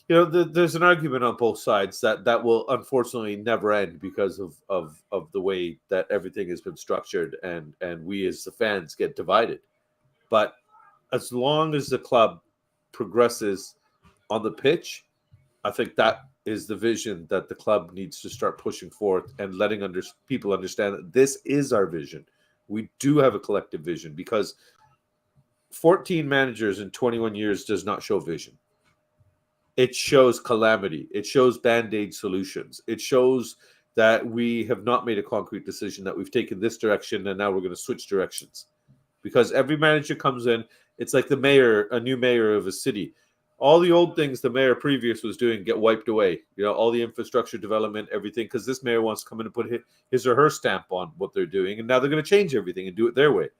there's an argument on both sides that will unfortunately never end because of the way that everything has been structured and we as the fans get divided. But as long as the club progresses on the pitch, I think that is the vision that the club needs to start pushing forth and letting people understand that this is our vision. We do have a collective vision because 14 managers in 21 years does not show vision. It shows calamity. It shows Band-Aid solutions. It shows that we have not made a concrete decision, that we've taken this direction and now we're going to switch directions. Because every manager comes in, it's like a new mayor of a city. All the old things the mayor previous was doing get wiped away. All the infrastructure development, everything, because this mayor wants to come in and put his or her stamp on what they're doing. And now they're going to change everything and do it their way.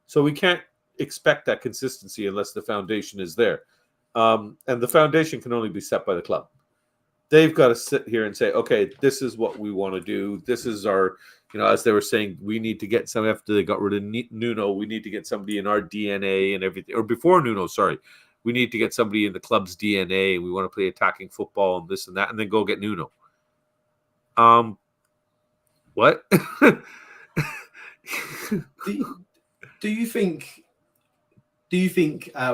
So we can't expect that consistency unless the foundation is there. And the foundation can only be set by the club. They've got to sit here and say, okay, this is what we want to do. This is our, as they were saying, we need to get some, after they got rid of Nuno, we need to get somebody in our DNA and everything. Or before Nuno, sorry. We need to get somebody in the club's DNA. We want to play attacking football and this and that, and then go get Nuno. Well, What? Do you think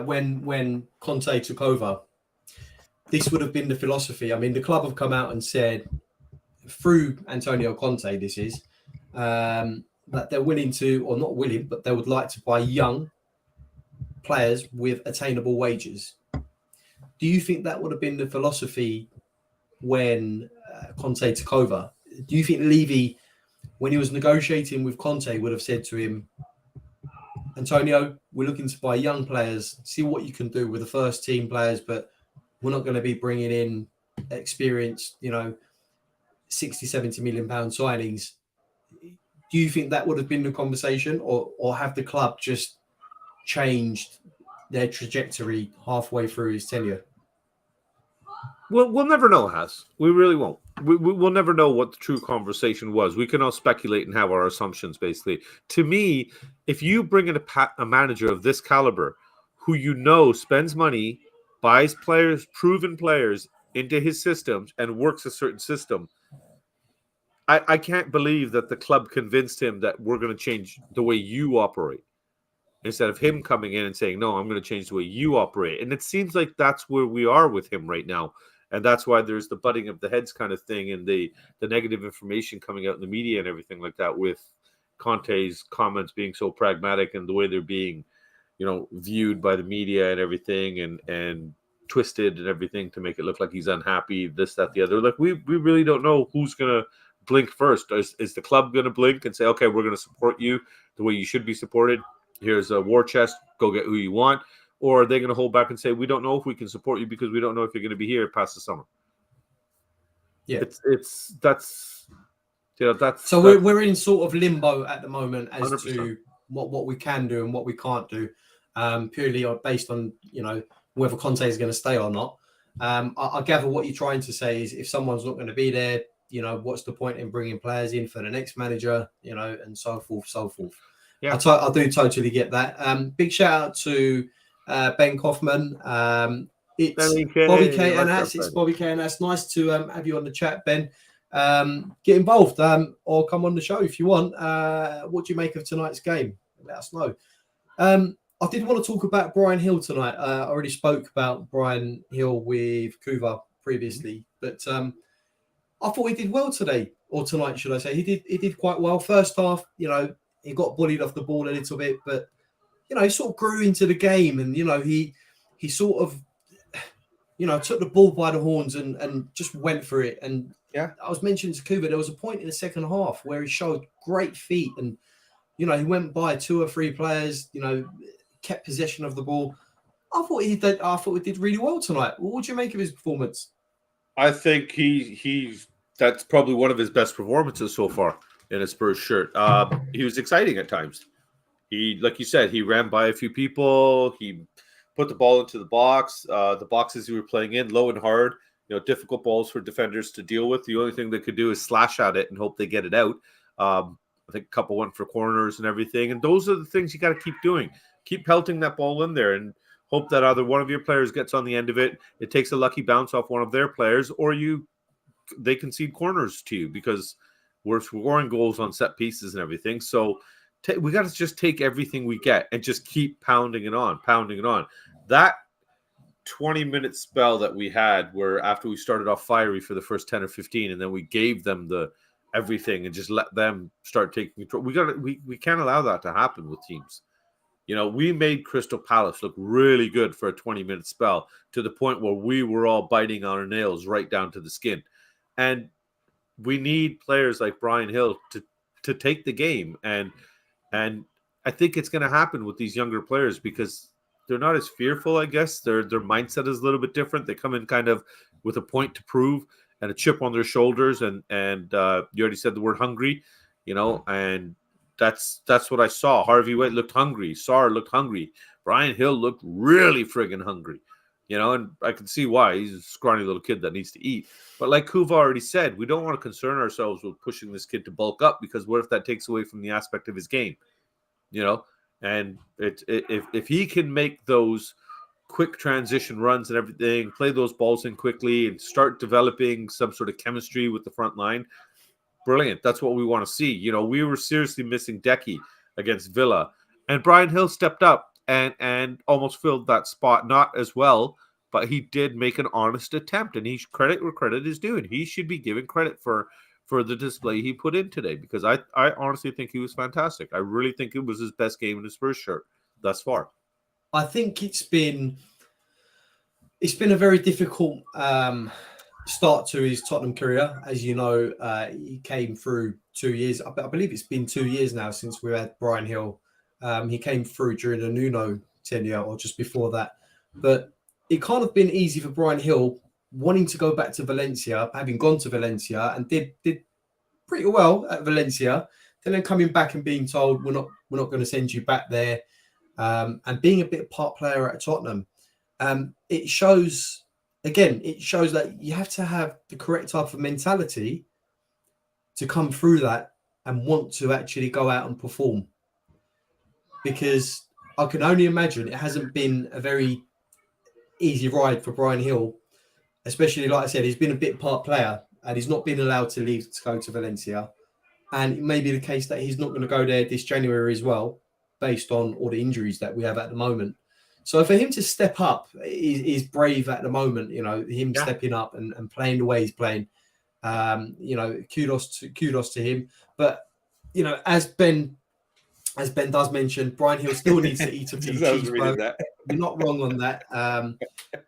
when Conte took over, this would have been the philosophy? I mean, the club have come out and said, through Antonio Conte, this is that they're willing to, or not willing, but they would like to buy young players with attainable wages. Do you think that would have been the philosophy when Conte took over? Do you think Levy, when he was negotiating with Conte, would have said to him, Antonio, we're looking to buy young players, see what you can do with the first team players, but we're not going to be bringing in experienced, 60, 70 million pound signings. Do you think that would have been the conversation, or have the club just changed their trajectory halfway through his tenure? We'll never know, Has. We really won't. We'll never know what the true conversation was. We can all speculate and have our assumptions, basically. To me, if you bring in a manager of this caliber, who spends money, buys players, proven players, into his systems and works a certain system, I can't believe that the club convinced him that we're going to change the way you operate, instead of him coming in and saying, no, I'm going to change the way you operate. And it seems like that's where we are with him right now. And that's why there's the butting of the heads kind of thing, and the negative information coming out in the media and everything like that, with Conte's comments being so pragmatic and the way they're being, viewed by the media and everything, and twisted and everything to make it look like he's unhappy, this, that, the other. Like, we really don't know who's going to blink first. Is the club going to blink and say, okay, we're going to support you the way you should be supported? Here's a war chest. Go get who you want. Or are they going to hold back and say, we don't know if we can support you because we don't know if you're going to be here past the summer? Yeah, that's. So we're in sort of limbo at the moment as 100%. To what we can do and what we can't do, purely based on whether Conte is going to stay or not. I gather what you're trying to say is, if someone's not going to be there, what's the point in bringing players in for the next manager, and so forth. Yeah, I do totally get that. Big shout out to Ben Kaufman. It's Bobby K and Ass. It's Bobby K and Ass. Nice to have you on the chat, Ben. Get involved or come on the show if you want. What do you make of tonight's game? Let us know. I did want to talk about Bryan Gil tonight. I already spoke about Bryan Gil with Kuva previously, but I thought he did well today, or tonight, should I say. He did quite well. First half, he got bullied off the ball a little bit, but he sort of grew into the game, and he sort of took the ball by the horns and just went for it. And yeah, I was mentioning to Kuba, there was a point in the second half where he showed great feet, and he went by 2 or 3 players, kept possession of the ball. I thought he did really well tonight. What would you make of his performance? I think that's probably one of his best performances so far in a Spurs shirt. He was exciting at times. He, like you said, he ran by a few people. He put the ball into the box. The boxes he were playing in, low and hard, difficult balls for defenders to deal with. The only thing they could do is slash at it and hope they get it out. I think a couple went for corners and everything. And those are the things you got to keep doing. Keep pelting that ball in there and hope that either one of your players gets on the end of it. It takes a lucky bounce off one of their players, or they concede corners to you, because we're scoring goals on set pieces and everything. So we got to just take everything we get and just keep pounding it on. That 20-minute spell that we had, where after we started off fiery for the first 10 or 15, and then we gave them the everything and just let them start taking control. We can't allow that to happen with teams. We made Crystal Palace look really good for a 20-minute spell, to the point where we were all biting on our nails right down to the skin. And we need players like Bryan Gil to take the game. And I think it's going to happen with these younger players, because they're not as fearful, I guess. Their mindset is a little bit different. They come in kind of with a point to prove and a chip on their shoulders. And you already said the word hungry, and that's what I saw. Harvey White looked hungry. Sarr looked hungry. Bryan Gil looked really friggin' hungry, and I can see why. He's a scrawny little kid that needs to eat. But like Kuva already said, we don't want to concern ourselves with pushing this kid to bulk up, because what if that takes away from the aspect of his game, And if he can make those quick transition runs and everything, play those balls in quickly, and start developing some sort of chemistry with the front line, brilliant. That's what we want to see. You know, we were seriously missing Decky against Villa, and Bryan Gil stepped up and almost filled that spot. Not as well, but he did make an honest attempt, and he's credit where credit is due, and he should be given credit for the display he put in today, because I honestly think he was fantastic. I really think it was his best game in his first shirt thus far. I think it's been a very difficult start to his Tottenham career. As you know, he came through 2 years. I believe it's been 2 years now since we had Bryan Gil. He came through during the Nuno tenure or just before that. But it can't have been easy for Bryan Gil wanting to go back to Valencia, having gone to Valencia and did pretty well at Valencia, then coming back and being told we're not going to send you back there, and being a bit part player at Tottenham. It shows that you have to have the correct type of mentality to come through that and want to actually go out and perform. Because I can only imagine it hasn't been a very easy ride for Bryan Gil, especially, like I said, he's been a bit part player and he's not been allowed to leave to go to Valencia. And it may be the case that he's not going to go there this January as well, based on all the injuries that we have at the moment. So for him to step up is brave at the moment, you know, him stepping up and playing the way he's playing. You know, kudos to him. But, you know, as Ben does mention, Bryan Gil still needs to eat a few cheeseburgers. You're not wrong on that.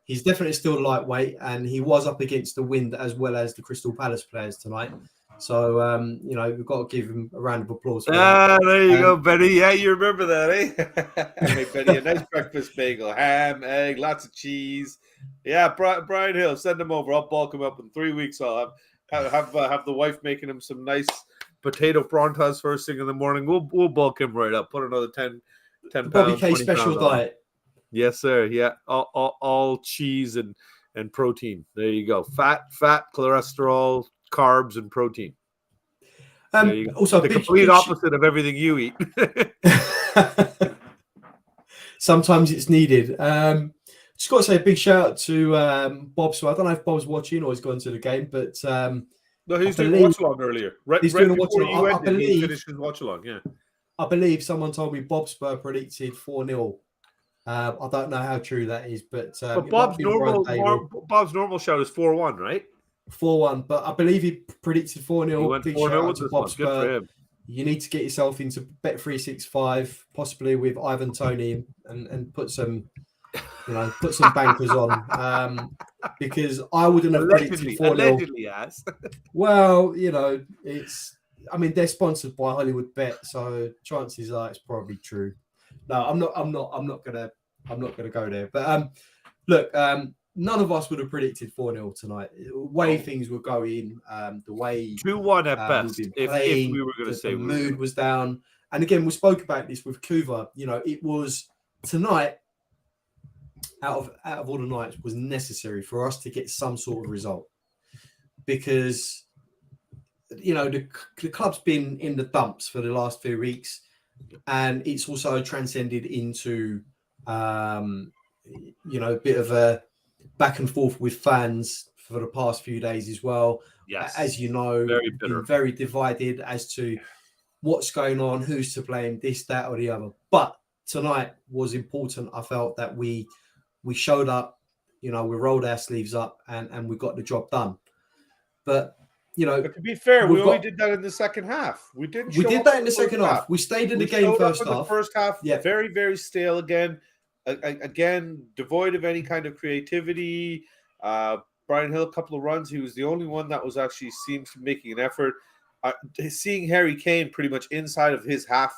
He's definitely still lightweight, and he was up against the wind as well as the Crystal Palace players tonight. So, you know, we've got to give him a round of applause for that. There you go, Benny. Yeah, you remember that, eh? I made Benny a nice breakfast bagel, ham, egg, lots of cheese. Yeah, Bryan Gil, send him over. I'll bulk him up in 3 weeks. I'll have the wife making him some nice potato frontas first thing in the morning. We'll bulk him right up. Put another 10 pounds. Bobby K special diet. Yes, sir. Yeah, all cheese and protein. There you go. Fat, cholesterol, carbs, and protein. Also, the complete opposite of everything you eat. Sometimes it's needed. Just got to say a big shout out to Bob. So I don't know if Bob's watching or he's gone to the game, but no, he's doing a watch along earlier. He's doing a watch along. I believe he finished his watch along. Yeah, I believe someone told me Bob Spur predicted 4-0. I don't know how true that is, but Bob's normal shout is 4-1, right? 4-1, but I believe he predicted 4-0. He went 4-0 with Bob Spur. Good for him. You need to get yourself into Bet365, possibly with Ivan Toney, and put some bankers on, because I wouldn't have predicted 4-0. Allegedly, yes. Well, you know, they're sponsored by Hollywood Bet, so chances are it's probably true. No, I'm not gonna go there. But look, none of us would have predicted 4-0 tonight. The way things were going, the way 2-1 at best. If we were going to say the mood was down, and again, we spoke about this with Kuva. You know, it was tonight. Out of all the nights, was necessary for us to get some sort of result, because you know the club's been in the dumps for the last few weeks, and it's also transcended into you know, a bit of a back and forth with fans for the past few days as well. Yes, as you know, very divided as to what's going on, who's to blame, this, that, or the other. But tonight was important. I felt that we showed up, you know, we rolled our sleeves up and we got the job done. But, you know, but to be fair, we only did that in the second half. We did that in the second half. We stayed in the game first half. The first half, yeah, very, very stale again. Again, devoid of any kind of creativity. Bryan Gil, a couple of runs. He was the only one that was actually seems to be making an effort. Seeing Harry Kane pretty much inside of his half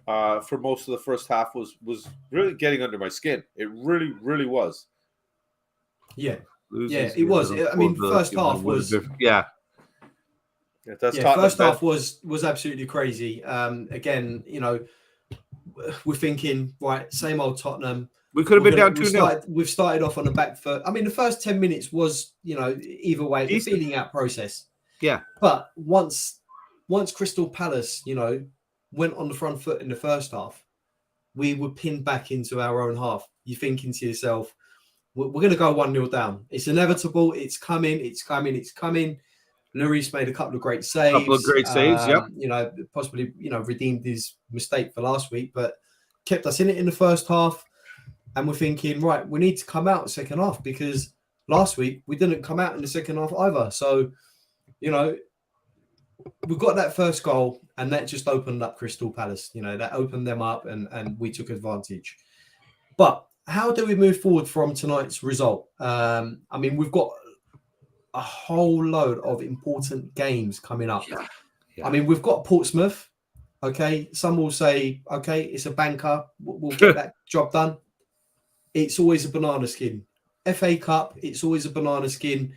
for most of the first half was really getting under my skin. It really, really was. Yeah, it was. I mean, first half was first half was absolutely crazy. Again, you know, we're thinking, right, same old Tottenham. We could have been down 2-0. We've started off on the back foot. I mean, the first 10 minutes was, you know, either way, the feeling out process. Yeah. But once Crystal Palace, you know, went on the front foot in the first half, we were pinned back into our own half. You're thinking to yourself, we're going to go 1-0 down. It's inevitable. It's coming. Lloris made a couple of great saves. Couple of great saves, yep. Possibly, redeemed his mistake for last week, but kept us in it in the first half. And we're thinking, right, we need to come out second half, because last week we didn't come out in the second half either. So, we got that first goal, and that just opened up Crystal Palace. That opened them up, and we took advantage. But how do we move forward from tonight's result? We've got a whole load of important games coming up. Yeah. We've got Portsmouth. Okay, some will say, okay, it's a banker. We'll get that job done. It's always a banana skin. FA Cup, it's always a banana skin.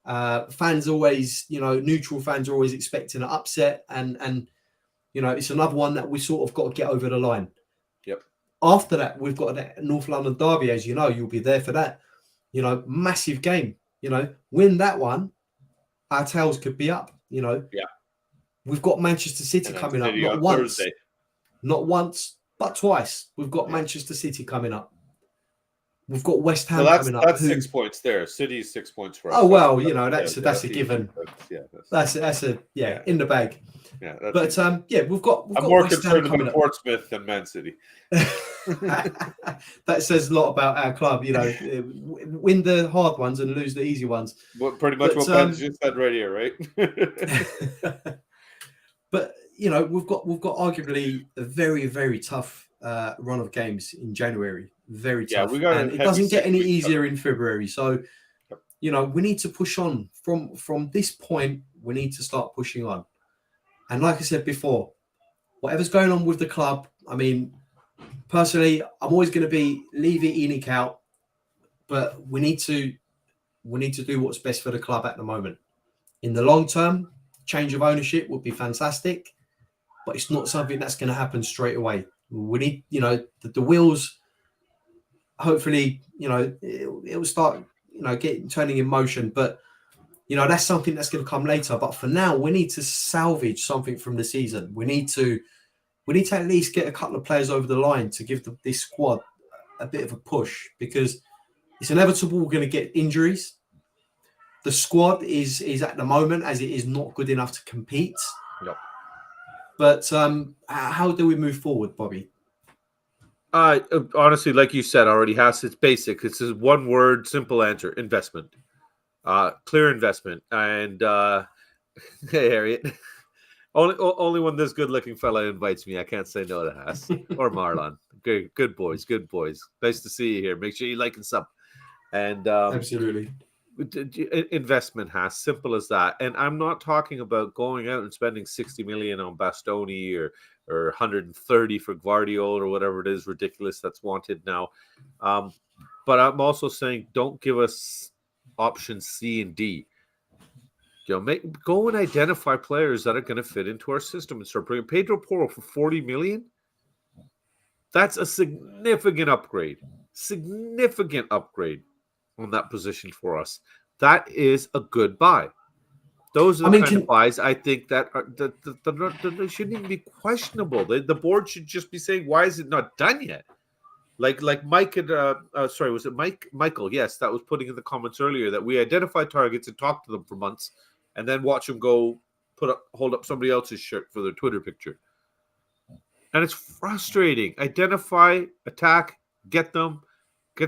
Fans always, neutral fans are always expecting an upset, and it's another one that we sort of got to get over the line. Yep. After that, we've got that North London derby, as you know, you'll be there for that. Massive game. Win that one, our tails could be up. Yeah. We've got Manchester City coming up. Not once, but twice. We've got Manchester City coming up. We've got West Ham coming up. That's 6 points there. City's 6 points for us. Oh well, that's a given. That's in the bag. Yeah, we've got. I'm more concerned about Portsmouth than Man City. That says a lot about our club. Win the hard ones and lose the easy ones. Pretty much what Ben just said right here, right? But we've got arguably a very, very tough run of games in January. Very tough. And it doesn't get any easier in February. So, we need to push on from this point. We need to start pushing on. And like I said before, whatever's going on with the club, personally, I'm always going to be Levy, ENIC out, but we need to do what's best for the club at the moment. In the long term, change of ownership would be fantastic, but it's not something that's going to happen straight away. We need, the wheels. Hopefully, it will start, turning in motion. But that's something that's going to come later. But for now, we need to salvage something from the season. We need to at least get a couple of players over the line to give this squad a bit of a push, because it's inevitable we're going to get injuries. The squad is at the moment, as it is, not good enough to compete. Yep. But how do we move forward, Bobby? Honestly, like you said already, it's basic. It's just one word, simple answer: investment. Clear investment. And hey, Harriet, only when this good-looking fella invites me, I can't say no to Haas or Marlon. Good boys. Nice to see you here. Make sure you like and sub. And absolutely. Investment has simple as that. And I'm not talking about going out and spending 60 million on Bastoni or 130 for Guardiola or whatever it is ridiculous that's wanted now. But I'm also saying don't give us options C and D. Go and identify players that are going to fit into our system and start bringing Pedro Porro for 40 million. That's a significant upgrade. On that position for us. That is a good buy. Those are the kind of buys I think that they shouldn't even be questionable. The board should just be saying, why is it not done yet? Like Mike had, was it Michael? Yes, that was putting in the comments earlier that we identify targets and talk to them for months and then watch them go hold up somebody else's shirt for their Twitter picture. And it's frustrating. Identify, attack, get the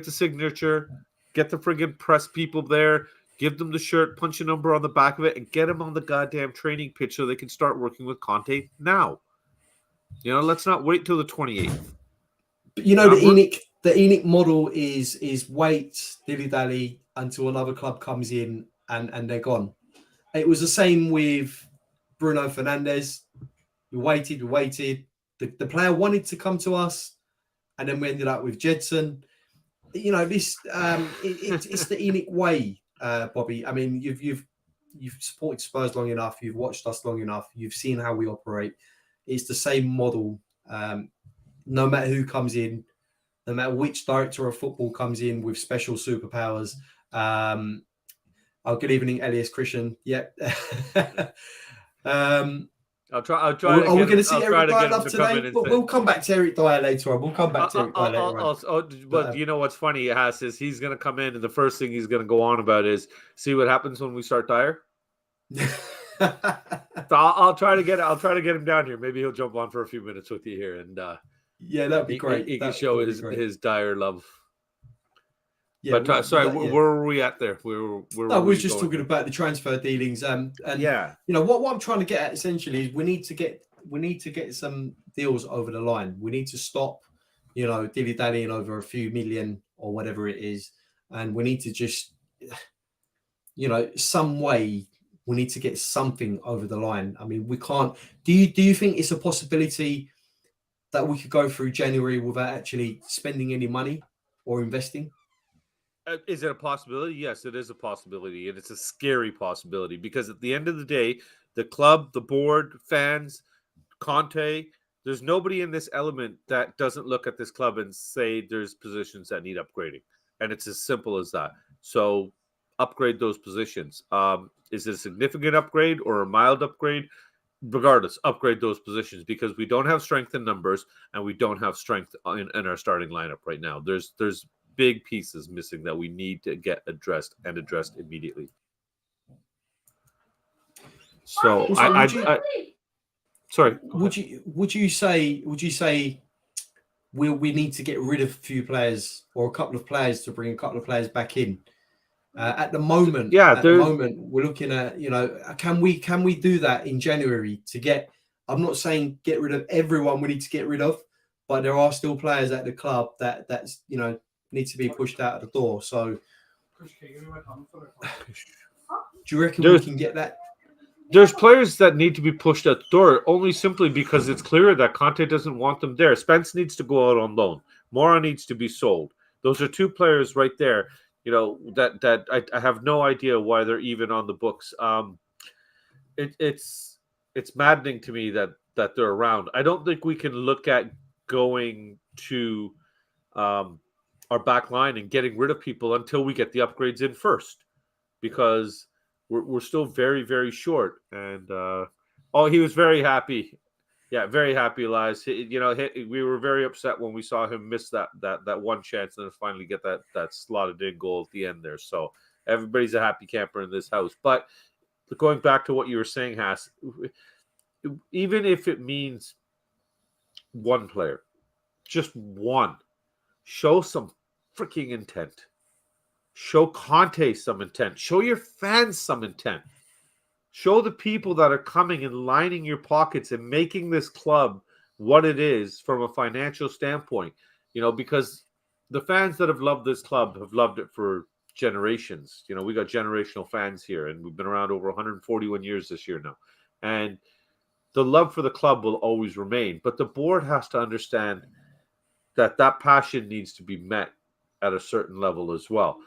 signature, get the friggin' press people there, give them the shirt, punch a number on the back of it, and get them on the goddamn training pitch so they can start working with Conte now. Let's not wait till the 28th. But the ENIC model is wait, dilly-dally until another club comes in and they're gone. It was the same with Bruno Fernandes. We waited. The player wanted to come to us, and then we ended up with Jedson. This it's the ENIC way, Bobby. You've supported Spurs long enough. You've watched us long enough. You've seen how we operate. It's the same model. No matter who comes in, no matter which director of football comes in with special superpowers. Good evening, Elias Christian. Yep. I'll try. Are we going to see Eric Dyer up today? We'll come back to Eric Dyer later on. But you know what's funny, Haas, is he's going to come in, and the first thing he's going to go on about is, see what happens when we start Dyer? So I'll try to get him down here. Maybe he'll jump on for a few minutes with you here, and Yeah, that'd be great. He can show his dire love. Yeah, but sorry, where were we at there? Where no, we were just talking about the transfer dealings, and yeah, what I'm trying to get at essentially is we need to get some deals over the line. We need to stop, dilly-dallying over a few million or whatever it is, and we need to just, some way we need to get something over the line. I mean, we can't. Do you think it's a possibility that we could go through January without actually spending any money or investing? Is it a possibility? Yes, it is a possibility, and it's a scary possibility because at the end of the day, the club, the board, fans, Conte, there's nobody in this element that doesn't look at this club and say there's positions that need upgrading, and it's as simple as that. So upgrade those positions. Is it a significant upgrade or a mild upgrade? Regardless, upgrade those positions because we don't have strength in numbers and we don't have strength in our starting lineup right now. There's big pieces missing that we need to get addressed immediately. So sorry. Would you say we need to get rid of a few players or a couple of players to bring a couple of players back in? At the moment, we're looking at, can we do that in January to get? I'm not saying get rid of everyone we need to get rid of, but there are still players at the club that's need to be pushed out of the door. So, do you reckon we can get that? There's players that need to be pushed out the door only simply because it's clear that Conte doesn't want them there. Spence needs to go out on loan. Mora needs to be sold. Those are two players right there. That I have no idea why they're even on the books. It's maddening to me that they're around. I don't think we can look at going to our back line and getting rid of people until we get the upgrades in first, because we're still very, very short. And he was very happy. Yeah, very happy, Elias. We were very upset when we saw him miss that one chance and then finally get that slotted in goal at the end there. So everybody's a happy camper in this house. But going back to what you were saying, Haas, even if it means one player, just one, show some freaking intent. Show Conte some intent. Show your fans some intent. Show the people that are coming and lining your pockets and making this club what it is from a financial standpoint. Because the fans that have loved this club have loved it for generations. We got generational fans here, and we've been around over 141 years this year now. And the love for the club will always remain. But the board has to understand that passion needs to be met at a certain level as well.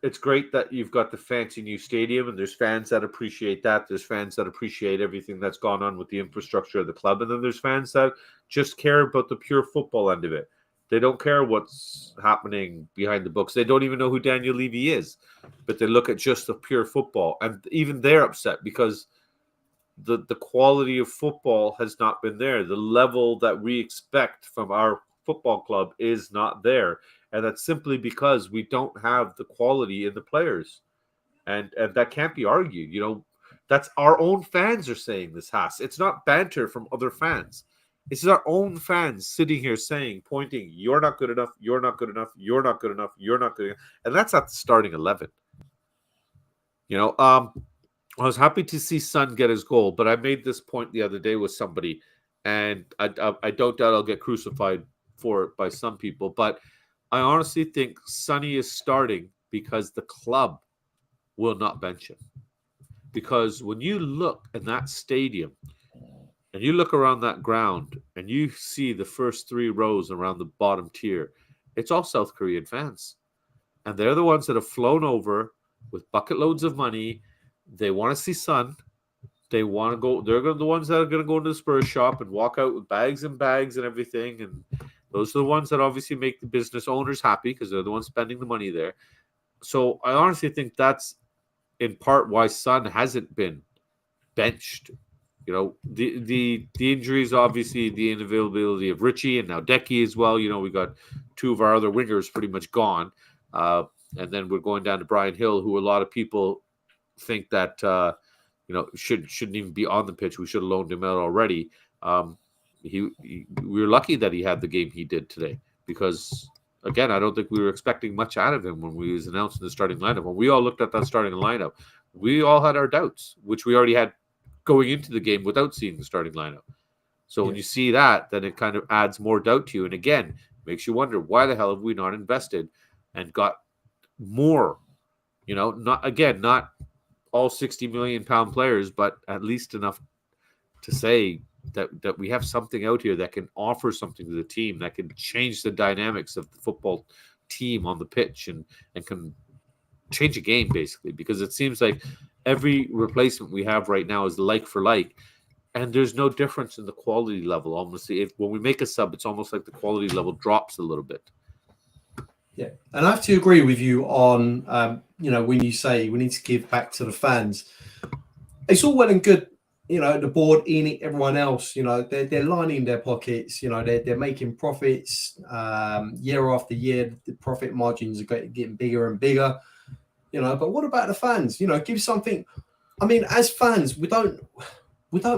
It's great that you've got the fancy new stadium, and there's fans that appreciate that. There's fans that appreciate everything that's gone on with the infrastructure of the club. And then there's fans that just care about the pure football end of it. They don't care what's happening behind the books. They don't even know who Daniel Levy is, but they look at just the pure football. And even they're upset because the quality of football has not been there. The level that we expect from our football club is not there. And that's simply because we don't have the quality in the players. And that can't be argued. That's our own fans are saying this, Haas. It's not banter from other fans. It's our own fans sitting here pointing, you're not good enough, you're not good enough, you're not good enough, you're not good enough. And that's at the starting 11. I was happy to see Son get his goal, but I made this point the other day with somebody, and I don't doubt I'll get crucified for it by some people, but I honestly think Sonny is starting because the club will not bench him. Because when you look in that stadium and you look around that ground and you see the first three rows around the bottom tier, it's all South Korean fans. And they're the ones that have flown over with bucket loads of money. They want to see Son. They want to go. They're the ones that are going to go into the Spurs shop and walk out with bags and bags and everything. And those are the ones that obviously make the business owners happy because they're the ones spending the money there. So I honestly think that's in part why Son hasn't been benched. The injuries, obviously the unavailability of Richie and now Decky as well. We got two of our other wingers pretty much gone. And then we're going down to Bryan Gil, who a lot of people think that shouldn't even be on the pitch. We should have loaned him out already. We were lucky that he had the game he did today, because again, I don't think we were expecting much out of him when we was announcing the starting lineup. When we all looked at that starting lineup, we all had our doubts, which we already had going into the game without seeing the starting lineup. So when you see that, then it kind of adds more doubt to you. And again, makes you wonder, why the hell have we not invested and got more, not all 60 million pound players, but at least enough to say that we have something out here that can offer something to the team, that can change the dynamics of the football team on the pitch and can change a game, basically, because it seems like every replacement we have right now is like for like, and there's no difference in the quality level. Almost, when we make a sub, it's almost like the quality level drops a little bit. Yeah, and I have to agree with you on, when you say we need to give back to the fans. It's all well and good, the board, Enoch, everyone else, they're lining their pockets, they're making profits year after year. The profit margins are getting bigger and bigger, but what about the fans? Give something. I mean, as fans, we don't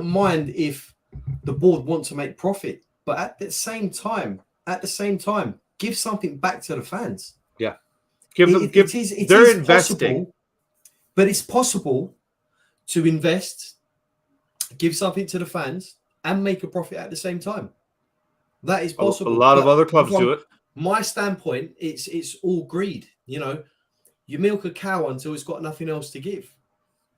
mind if the board want to make profit, but at the same time, give something back to the fans. Yeah. They're investing. Possible, but it's possible to invest, give something to the fans, and make a profit at the same time. That is possible. A lot of other clubs do it. My standpoint, it's all greed. You milk a cow until it's got nothing else to give.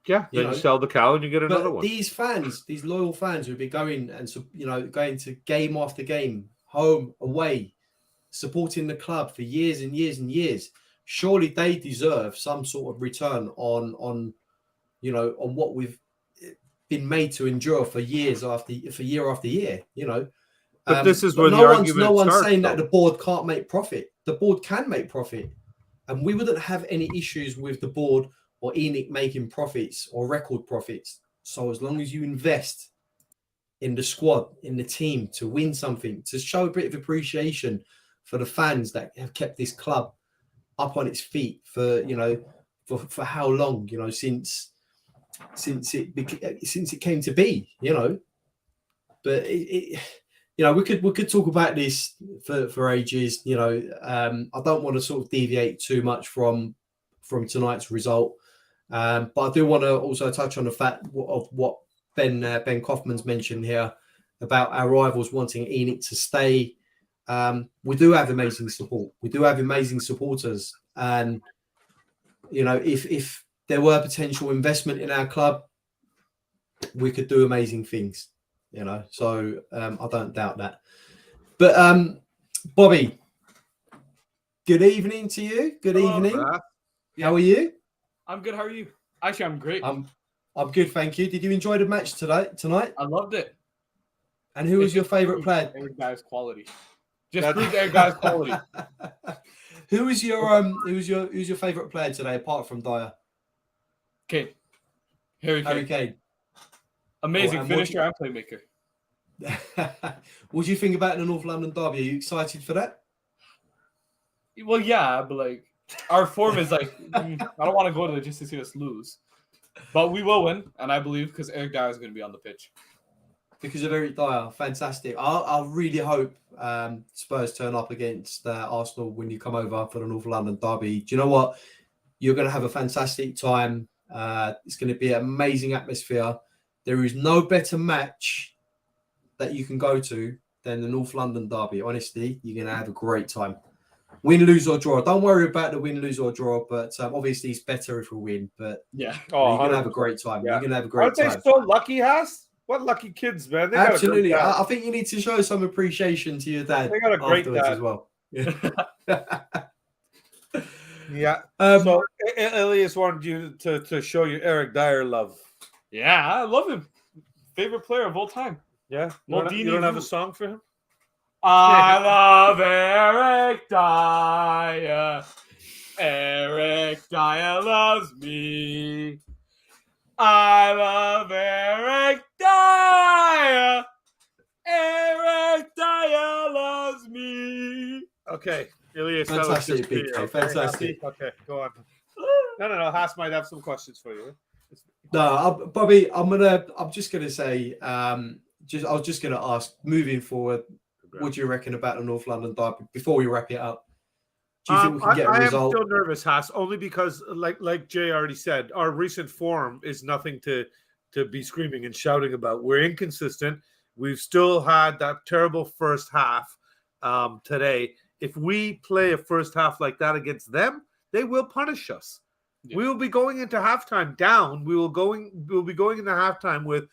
Yeah, then you sell the cow and you get another one. These fans, these loyal fans who've been going and going to game after game, home, away, supporting the club for years and years and years, surely they deserve some sort of return on what we've been made to endure for year after year. But this is where the argument starts. No one's saying that the board can't make profit. The board can make profit, and we wouldn't have any issues with the board or Enoch making profits or record profits. So as long as you invest in the squad, in the team, to win something, to show a bit of appreciation for the fans that have kept this club up on its feet for how long, since it came to be, but we could talk about this for ages. I don't want to sort of deviate too much from tonight's result. But I do want to also touch on the fact of what Ben Kaufman's mentioned here about our rivals wanting Enoch to stay. We do have amazing support. We do have amazing supporters, and if there were potential investment in our club, we could do amazing things. So I don't doubt that. But Bobby, good evening to you. Good evening. How are you? I'm good. How are you? Actually, I'm great. I'm good, thank you. Did you enjoy the match tonight? I loved it. And who was your favorite player? Eric Dyer's quality. Just proved Eric Dyer's quality. Who was your favorite player today apart from Dyer? Kane. Harry Kane. Amazing finisher and playmaker. What do you think about the North London derby? Are you excited for that? Well, yeah, but our form is I don't want to go to just to see us lose. But we will win, and I believe because Eric Dyer is going to be on the pitch. Because of Eric Dyer, fantastic. I really hope Spurs turn up against Arsenal when you come over for the North London derby. Do you know what? You're going to have a fantastic time. It's going to be an amazing atmosphere. There is no better match that you can go to than the North London derby. Honestly, you're going to have a great time. Win, lose or draw. Don't worry about the win, lose or draw, but obviously it's better if we win. But yeah, you're going to have a great time. Yeah. You're going to have a great time. Aren't they so lucky, Haas? What lucky kids, man. They Absolutely. I think you need to show some appreciation to your dad. They got a great dad as well. Yeah. So Elias wanted you to show you Eric Dyer love. Yeah, I love him. Favorite player of all time. Yeah. You don't have a song for him? I love Eric Dyer. Eric Dyer loves me. I love Eric Dyer. Eric Dyer loves me. Okay, Elias, fantastic, big guy. Fantastic. Okay, go on. No. Haas might have some questions for you. No, Bobby, I'm just gonna say, I was just gonna ask, moving forward, what do you reckon about the North London derby before we wrap it up? Do you think we can get a I result? am still nervous, Haas, only because, like Jay already said, our recent form is nothing to be screaming and shouting about. We're inconsistent. We've still had that terrible first half today. If we play a first half like that against them, they will punish us. Yeah. We will be going into halftime down. We'll be going into halftime with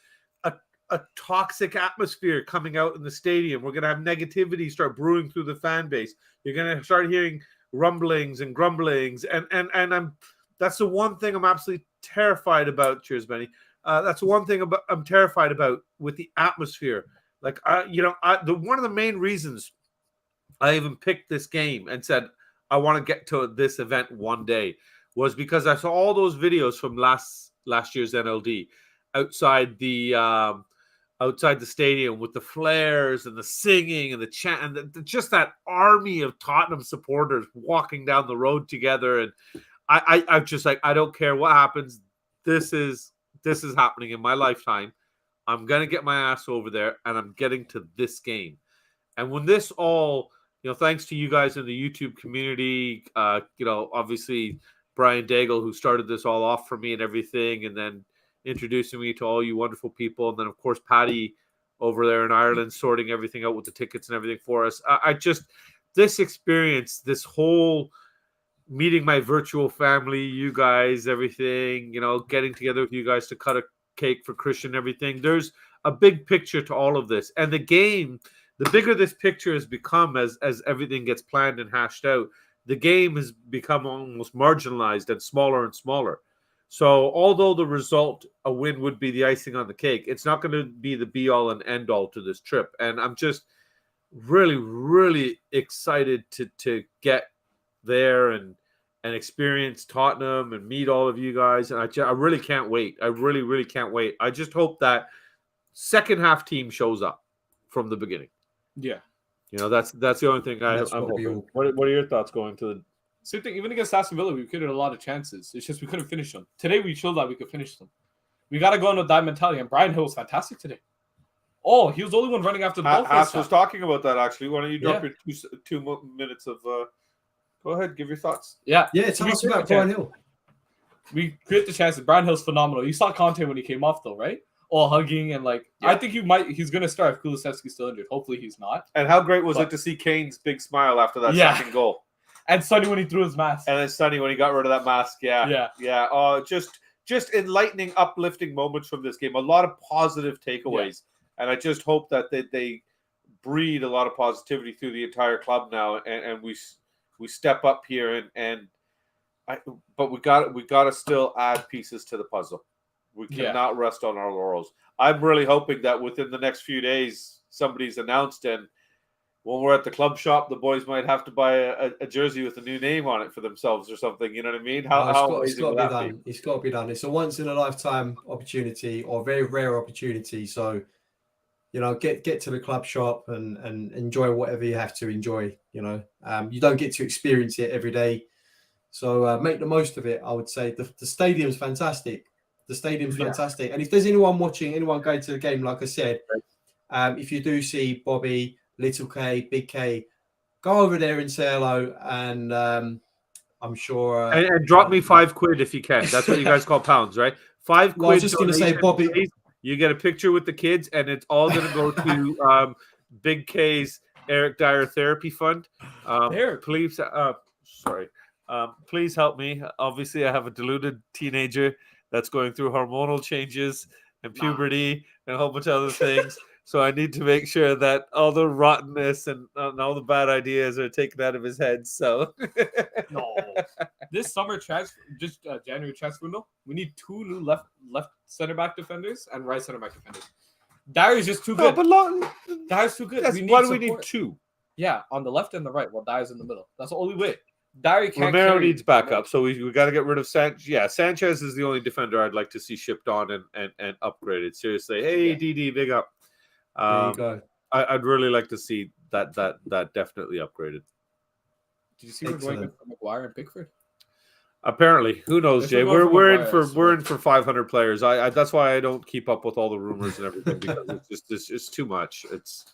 a toxic atmosphere coming out in the stadium. We're going to have negativity start brewing through the fan base. You're going to start hearing rumblings and grumblings, and that's the one thing I'm absolutely terrified about. Cheers, Benny. That's the one thing I'm terrified about with the atmosphere. Like, one of the main reasons I even picked this game and said I want to get to this event one day was because I saw all those videos from last year's NLD outside the stadium with the flares and the singing and the chant and just that army of Tottenham supporters walking down the road together. And I'm just like, I don't care what happens. This is happening in my lifetime. I'm going to get my ass over there and I'm getting to this game. And when this all, thanks to you guys in the YouTube community, obviously Bryan Gil, who started this all off for me and everything, and then introducing me to all you wonderful people. And then, of course, Patty over there in Ireland sorting everything out with the tickets and everything for us. This experience, this whole meeting my virtual family, you guys, everything, getting together with you guys to cut a cake for Christian and everything. There's a big picture to all of this. And the game, the bigger this picture has become as everything gets planned and hashed out, the game has become almost marginalized and smaller. So although the result, a win, would be the icing on the cake, it's not going to be the be-all and end-all to this trip. And I'm just really, really excited to get there and experience Tottenham and meet all of you guys. And I really can't wait. I really, really can't wait. I just hope that second half team shows up from the beginning. Yeah. That's the only thing I'm hoping. What are your thoughts going to the... Same thing, even against Aston Villa, we created a lot of chances. It's just we couldn't finish them. Today, we showed that we could finish them. We got to go in with that mentality. And Bryan Gil was fantastic today. Oh, he was the only one running after the ball. Haas was talking about that, actually. Why don't you drop your 2 minutes of... Go ahead, give your thoughts. Yeah, tell us about Bryan Gil. We create the chances. Bryan Gil's phenomenal. You saw Conte when he came off, though, right? All hugging and I think he's going to start if Kulusevski's still injured. Hopefully he's not. And how great was it to see Kane's big smile after that second goal? And Sonny when he threw his mask. And then Sonny when he got rid of that mask. Yeah. Oh, just enlightening, uplifting moments from this game. A lot of positive takeaways. Yeah. And I just hope that they breed a lot of positivity through the entire club now. And we step up here but we got to still add pieces to the puzzle. We cannot rest on our laurels. I'm really hoping that within the next few days somebody's announced, and when we're at the club shop, the boys might have to buy a jersey with a new name on it for themselves or something. You know what I mean? It's got to be done. It's got to be done. It's a once in a lifetime opportunity, or a very rare opportunity. So, get to the club shop and enjoy whatever you have to enjoy. You don't get to experience it every day, so make the most of it. I would say the stadium's fantastic. The stadium's fantastic, and if there's anyone watching, anyone going to the game, like I said, if you do see Bobby, Little K, Big K, go over there and say hello, and I'm sure. And drop me £5 if you can. That's what you guys call pounds, right? £5. Well, I was just going to say, Bobby, you get a picture with the kids, and it's all going to go to Big K's Eric Dyer Therapy Fund. Please, please help me. Obviously, I have a deluded teenager that's going through hormonal changes and puberty and a whole bunch of other things. So I need to make sure that all the rottenness and all the bad ideas are taken out of his head. So no, this summer January transfer window, we need 2 new left center back defenders and right center back defenders. Dyer's just too good. Dyer's too good. Why do we need 2? Yeah, on the left and the right. Well, Dyer's in the middle. That's the only way. Dyer can't. Romero needs backup, so we got to get rid of Sanchez. Yeah, Sanchez is the only defender I'd like to see shipped on and upgraded. Seriously, hey DD, big up. There you go. I'd really like to see that definitely upgraded. Did you see we're going for McGuire and Pickford? Apparently, who knows, This Jay? will go for We're in Maguire, for I swear. we're in for 500 players. I that's why I don't keep up with all the rumors and everything because it's too much. It's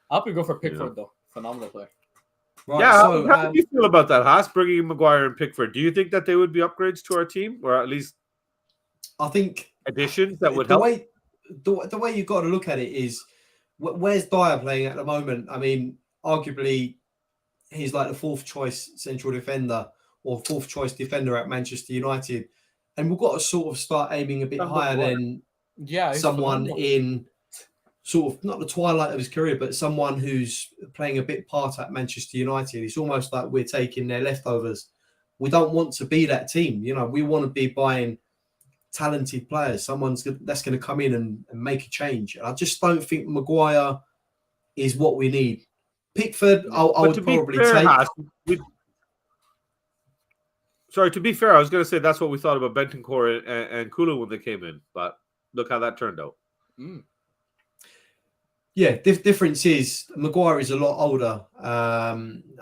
I'll probably go for Pickford Yeah. though. Phenomenal player. Right, yeah. so How do you feel about that, Haas? Bringing in Maguire and Pickford. Do you think that they would be upgrades to our team, or at least I think additions that would the help? way the way you've got to look at it is where's Dyer playing at the moment? I mean, arguably he's like the fourth choice central defender or fourth choice defender at Manchester United, and we've got to sort of start aiming a bit That's higher Maguire. than Yeah, he's someone phenomenal. in sort of not the twilight of his career, but someone who's playing a bit part at Manchester United. It's almost like we're taking their leftovers. We don't want to be that team. You know, we want to be buying talented players. That's going to come in and make a change. And I just don't think Maguire is what we need. Pickford, I would probably take. Haas, sorry, to be fair, I was going to say that's what we thought about Bentancur and Kulu when they came in, but look how that turned out. Yeah, difference is Maguire is a lot older. I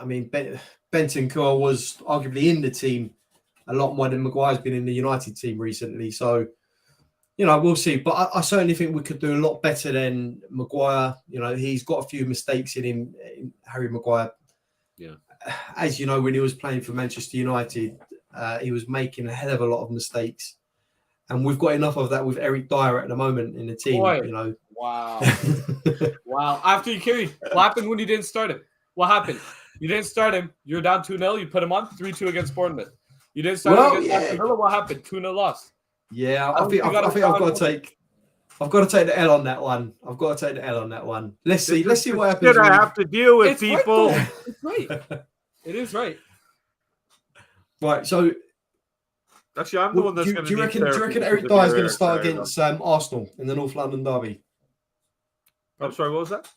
mean, Bentancur was arguably in the team a lot more than Maguire's been in the United team recently. So, you know, we'll see. But I certainly think we could do a lot better than Maguire. You know, he's got a few mistakes in him, Harry Maguire. Yeah. As you know, when he was playing for Manchester United, he was making a hell of a lot of mistakes. And we've got enough of that with Eric Dyer at the moment in the team, you know. Wow. Wow. After you carried, what happened when you didn't start him? What happened? You didn't start him. You're down 2-0. You put him on 3-2 against Bournemouth. You didn't start him against Aston Villa. What happened? 2-0 loss. Yeah, I think I've got to take the L on that one. I've got to take the L on that one. Let's see what happens. I have to deal with people. Right, it's right. It is right. Right. So actually, I'm the one that's going to. Do you reckon Eric Dyer is going to start against Arsenal in the North London derby? I'm sorry. What was that?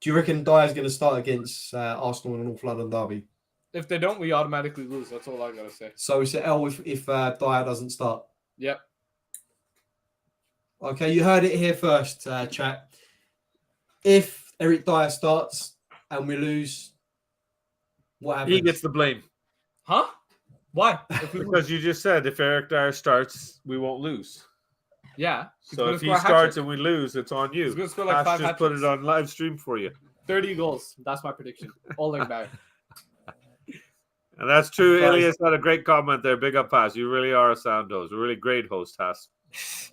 Do you reckon Dyer is going to start against Arsenal in the North London derby? If they don't, we automatically lose. That's all I got to say. So it's an L if Dyer doesn't start. Yep. Okay, you heard it here first, chat. If Eric Dyer starts and we lose, what happens? He gets the blame. Huh? Why? Because you just said if Eric Dyer starts, we won't lose. Yeah. So if he starts and we lose, it's on you. He's going to score like 5 just put it on live stream for you. 30 goals. That's my prediction. All in Dyer. And that's true. Elias had a great comment there. Big up, Haas. You really are a sound host. A really great host, Haas.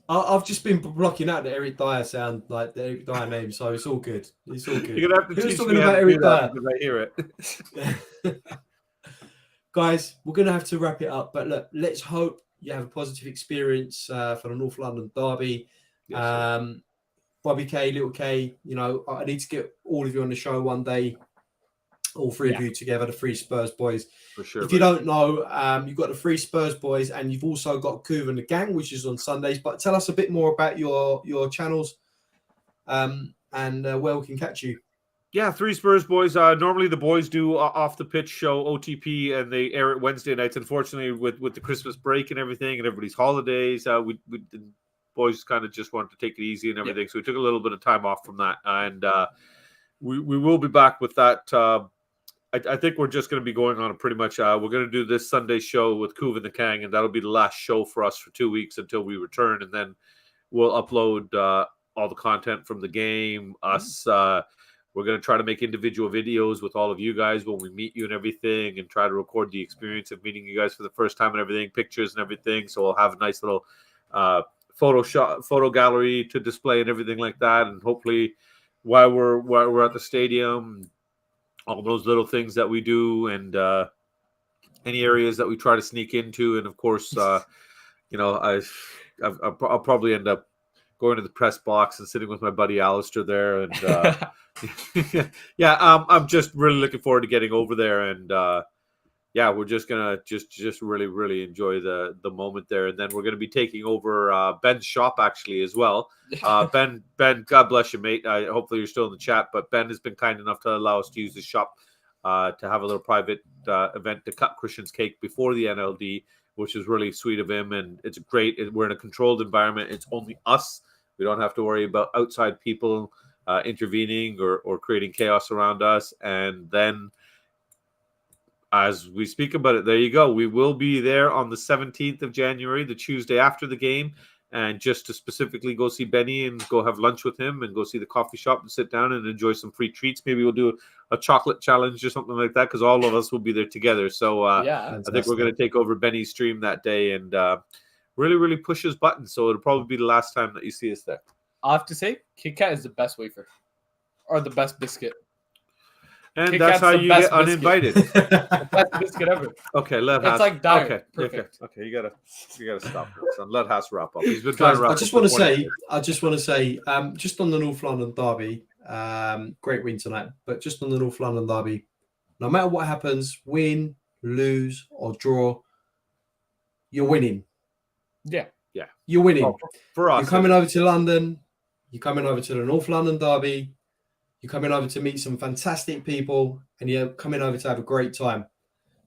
I've just been blocking out the Eric Dyer sound, like the Eric Dyer name, so it's all good. It's all good. You're going to have to Who's teach talking me about how to do Eric that Dyer? because I hear it. Guys, we're going to have to wrap it up. But look, let's hope you have a positive experience for the North London derby. Yes, Bobby K, Little K, you know, I need to get all of you on the show one day. All three of you together, the three Spurs boys. For sure. If you don't know, you've got the three Spurs boys and you've also got Kuv and the Gang, which is on Sundays. But tell us a bit more about your channels and where we can catch you. Yeah, three Spurs boys. Normally the boys do off the pitch show OTP and they air it Wednesday nights. Unfortunately, with the Christmas break and everything and everybody's holidays, we the boys kind of just wanted to take it easy and everything. So we took a little bit of time off from that. And we will be back with that. I think we're just going to be going on pretty much. We're going to do this Sunday show with Kuv and the Kang, and that'll be the last show for us for 2 weeks until we return. And then we'll upload all the content from the game. We're going to try to make individual videos with all of you guys when we meet you and everything and try to record the experience of meeting you guys for the first time and everything, pictures and everything. So we'll have a nice little photo gallery to display and everything like that. And hopefully while we're at the stadium, all those little things that we do and any areas that we try to sneak into. And of course, you know, I'll probably end up going to the press box and sitting with my buddy Alistair there. And yeah, I'm just really looking forward to getting over there. And yeah, we're just gonna just really enjoy the moment there. And then we're gonna be taking over Ben's shop actually as well. Ben, God bless you, mate. Hopefully you're still in the chat, but Ben has been kind enough to allow us to use his shop to have a little private event to cut Christian's cake before the NLD, which is really sweet of him. And it's great. We're in a controlled environment. It's only us. We don't have to worry about outside people intervening or creating chaos around us. And then As we speak about it, there you go. We will be there on the 17th of January, the Tuesday after the game. And just to specifically go see Benny and go have lunch with him and go see the coffee shop and sit down and enjoy some free treats. Maybe we'll do a chocolate challenge or something like that because all of us will be there together. So I think we're going to take over Benny's stream that day and really, really push his buttons. So it'll probably be the last time that you see us there. I have to say, Kit Kat is the best wafer or the best biscuit. And Kit that's Kat's how the you best get uninvited. The best biscuit ever. Okay, let It's Haas. like diet. Okay. You gotta stop this and let Haas wrap up. He's been Guys, trying to wrap I up. just want to say, just on the North London derby, great win tonight. But just on the North London derby, no matter what happens, win, lose, or draw, you're winning. Yeah. You're winning. Oh, for us, you're coming over to London. You're coming over to the North London derby. You're coming over to meet some fantastic people, and you're coming over to have a great time.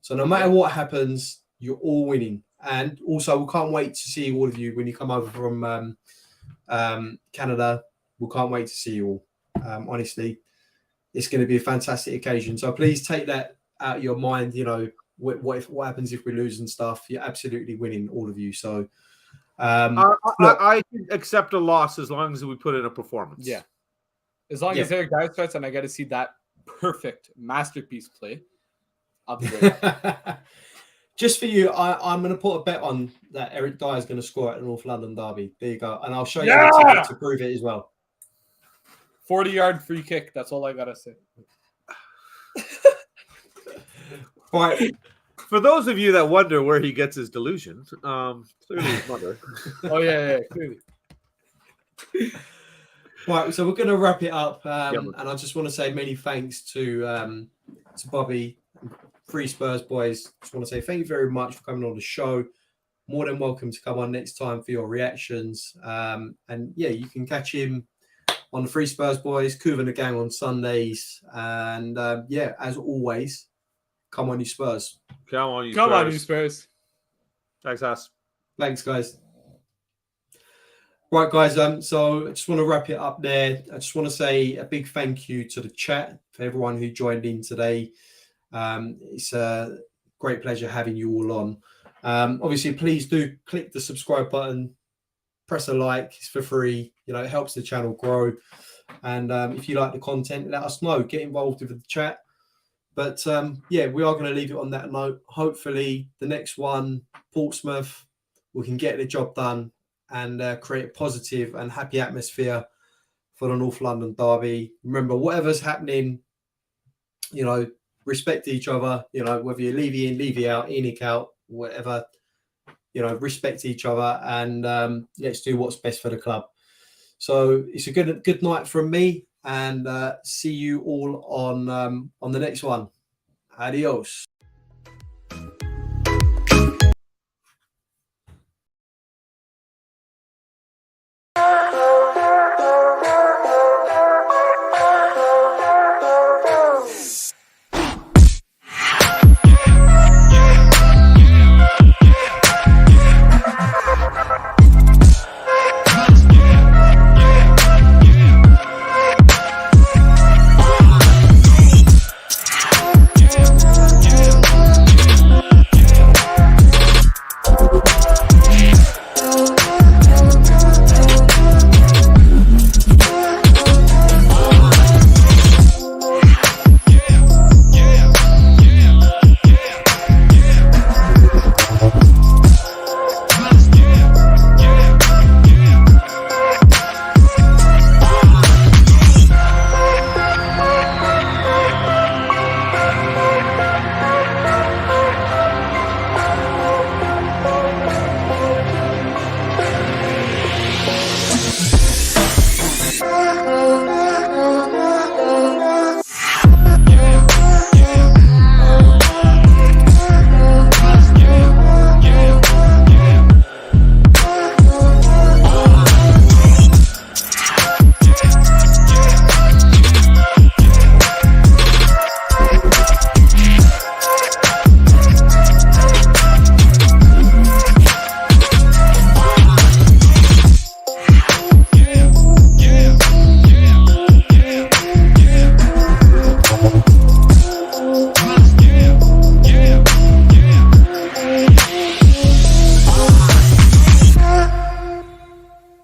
So no matter what happens, you're all winning. And also, we can't wait to see all of you when you come over from Canada. We can't wait to see you all. Honestly, it's going to be a fantastic occasion. So please take that out of your mind. You know, what happens if we lose and stuff? You're absolutely winning, all of you. So I can accept a loss as long as we put in a performance. Yeah. As long as Eric Dyer starts and I get to see that perfect masterpiece play, I'll be great. Just for you, I'm going to put a bet on that Eric Dyer is going to score at the North London derby. There you go. And I'll show you the ticket to prove it as well. 40-yard free kick. That's all I got to say. Right. For those of you that wonder where he gets his delusion, clearly his mother. Oh, yeah, clearly. Right, so we're going to wrap it up, and I just want to say many thanks to Bobby, Free Spurs boys. Just want to say thank you very much for coming on the show. More than welcome to come on next time for your reactions. And yeah, you can catch him on the Free Spurs boys, Kuva and the gang on Sundays. And yeah, as always, come on you Spurs. Come on you Spurs. Thanks, Haas. Thanks, guys. Right, guys, so I just want to wrap it up there. I just want to say a big thank you to the chat for everyone who joined in today. It's a great pleasure having you all on. Obviously, please do click the subscribe button, press a like, it's for free. You know, it helps the channel grow. And if you like the content, let us know. Get involved with the chat. But yeah, we are going to leave it on that note. Hopefully, the next one, Portsmouth, we can get the job done and create a positive and happy atmosphere for the North London derby. Remember, whatever's happening, you know, respect each other. You know, whether you're Levy in, Levy out, Enoch out, whatever, you know, respect each other and let's do what's best for the club. So it's a good night from me, and see you all on the next one. Adios.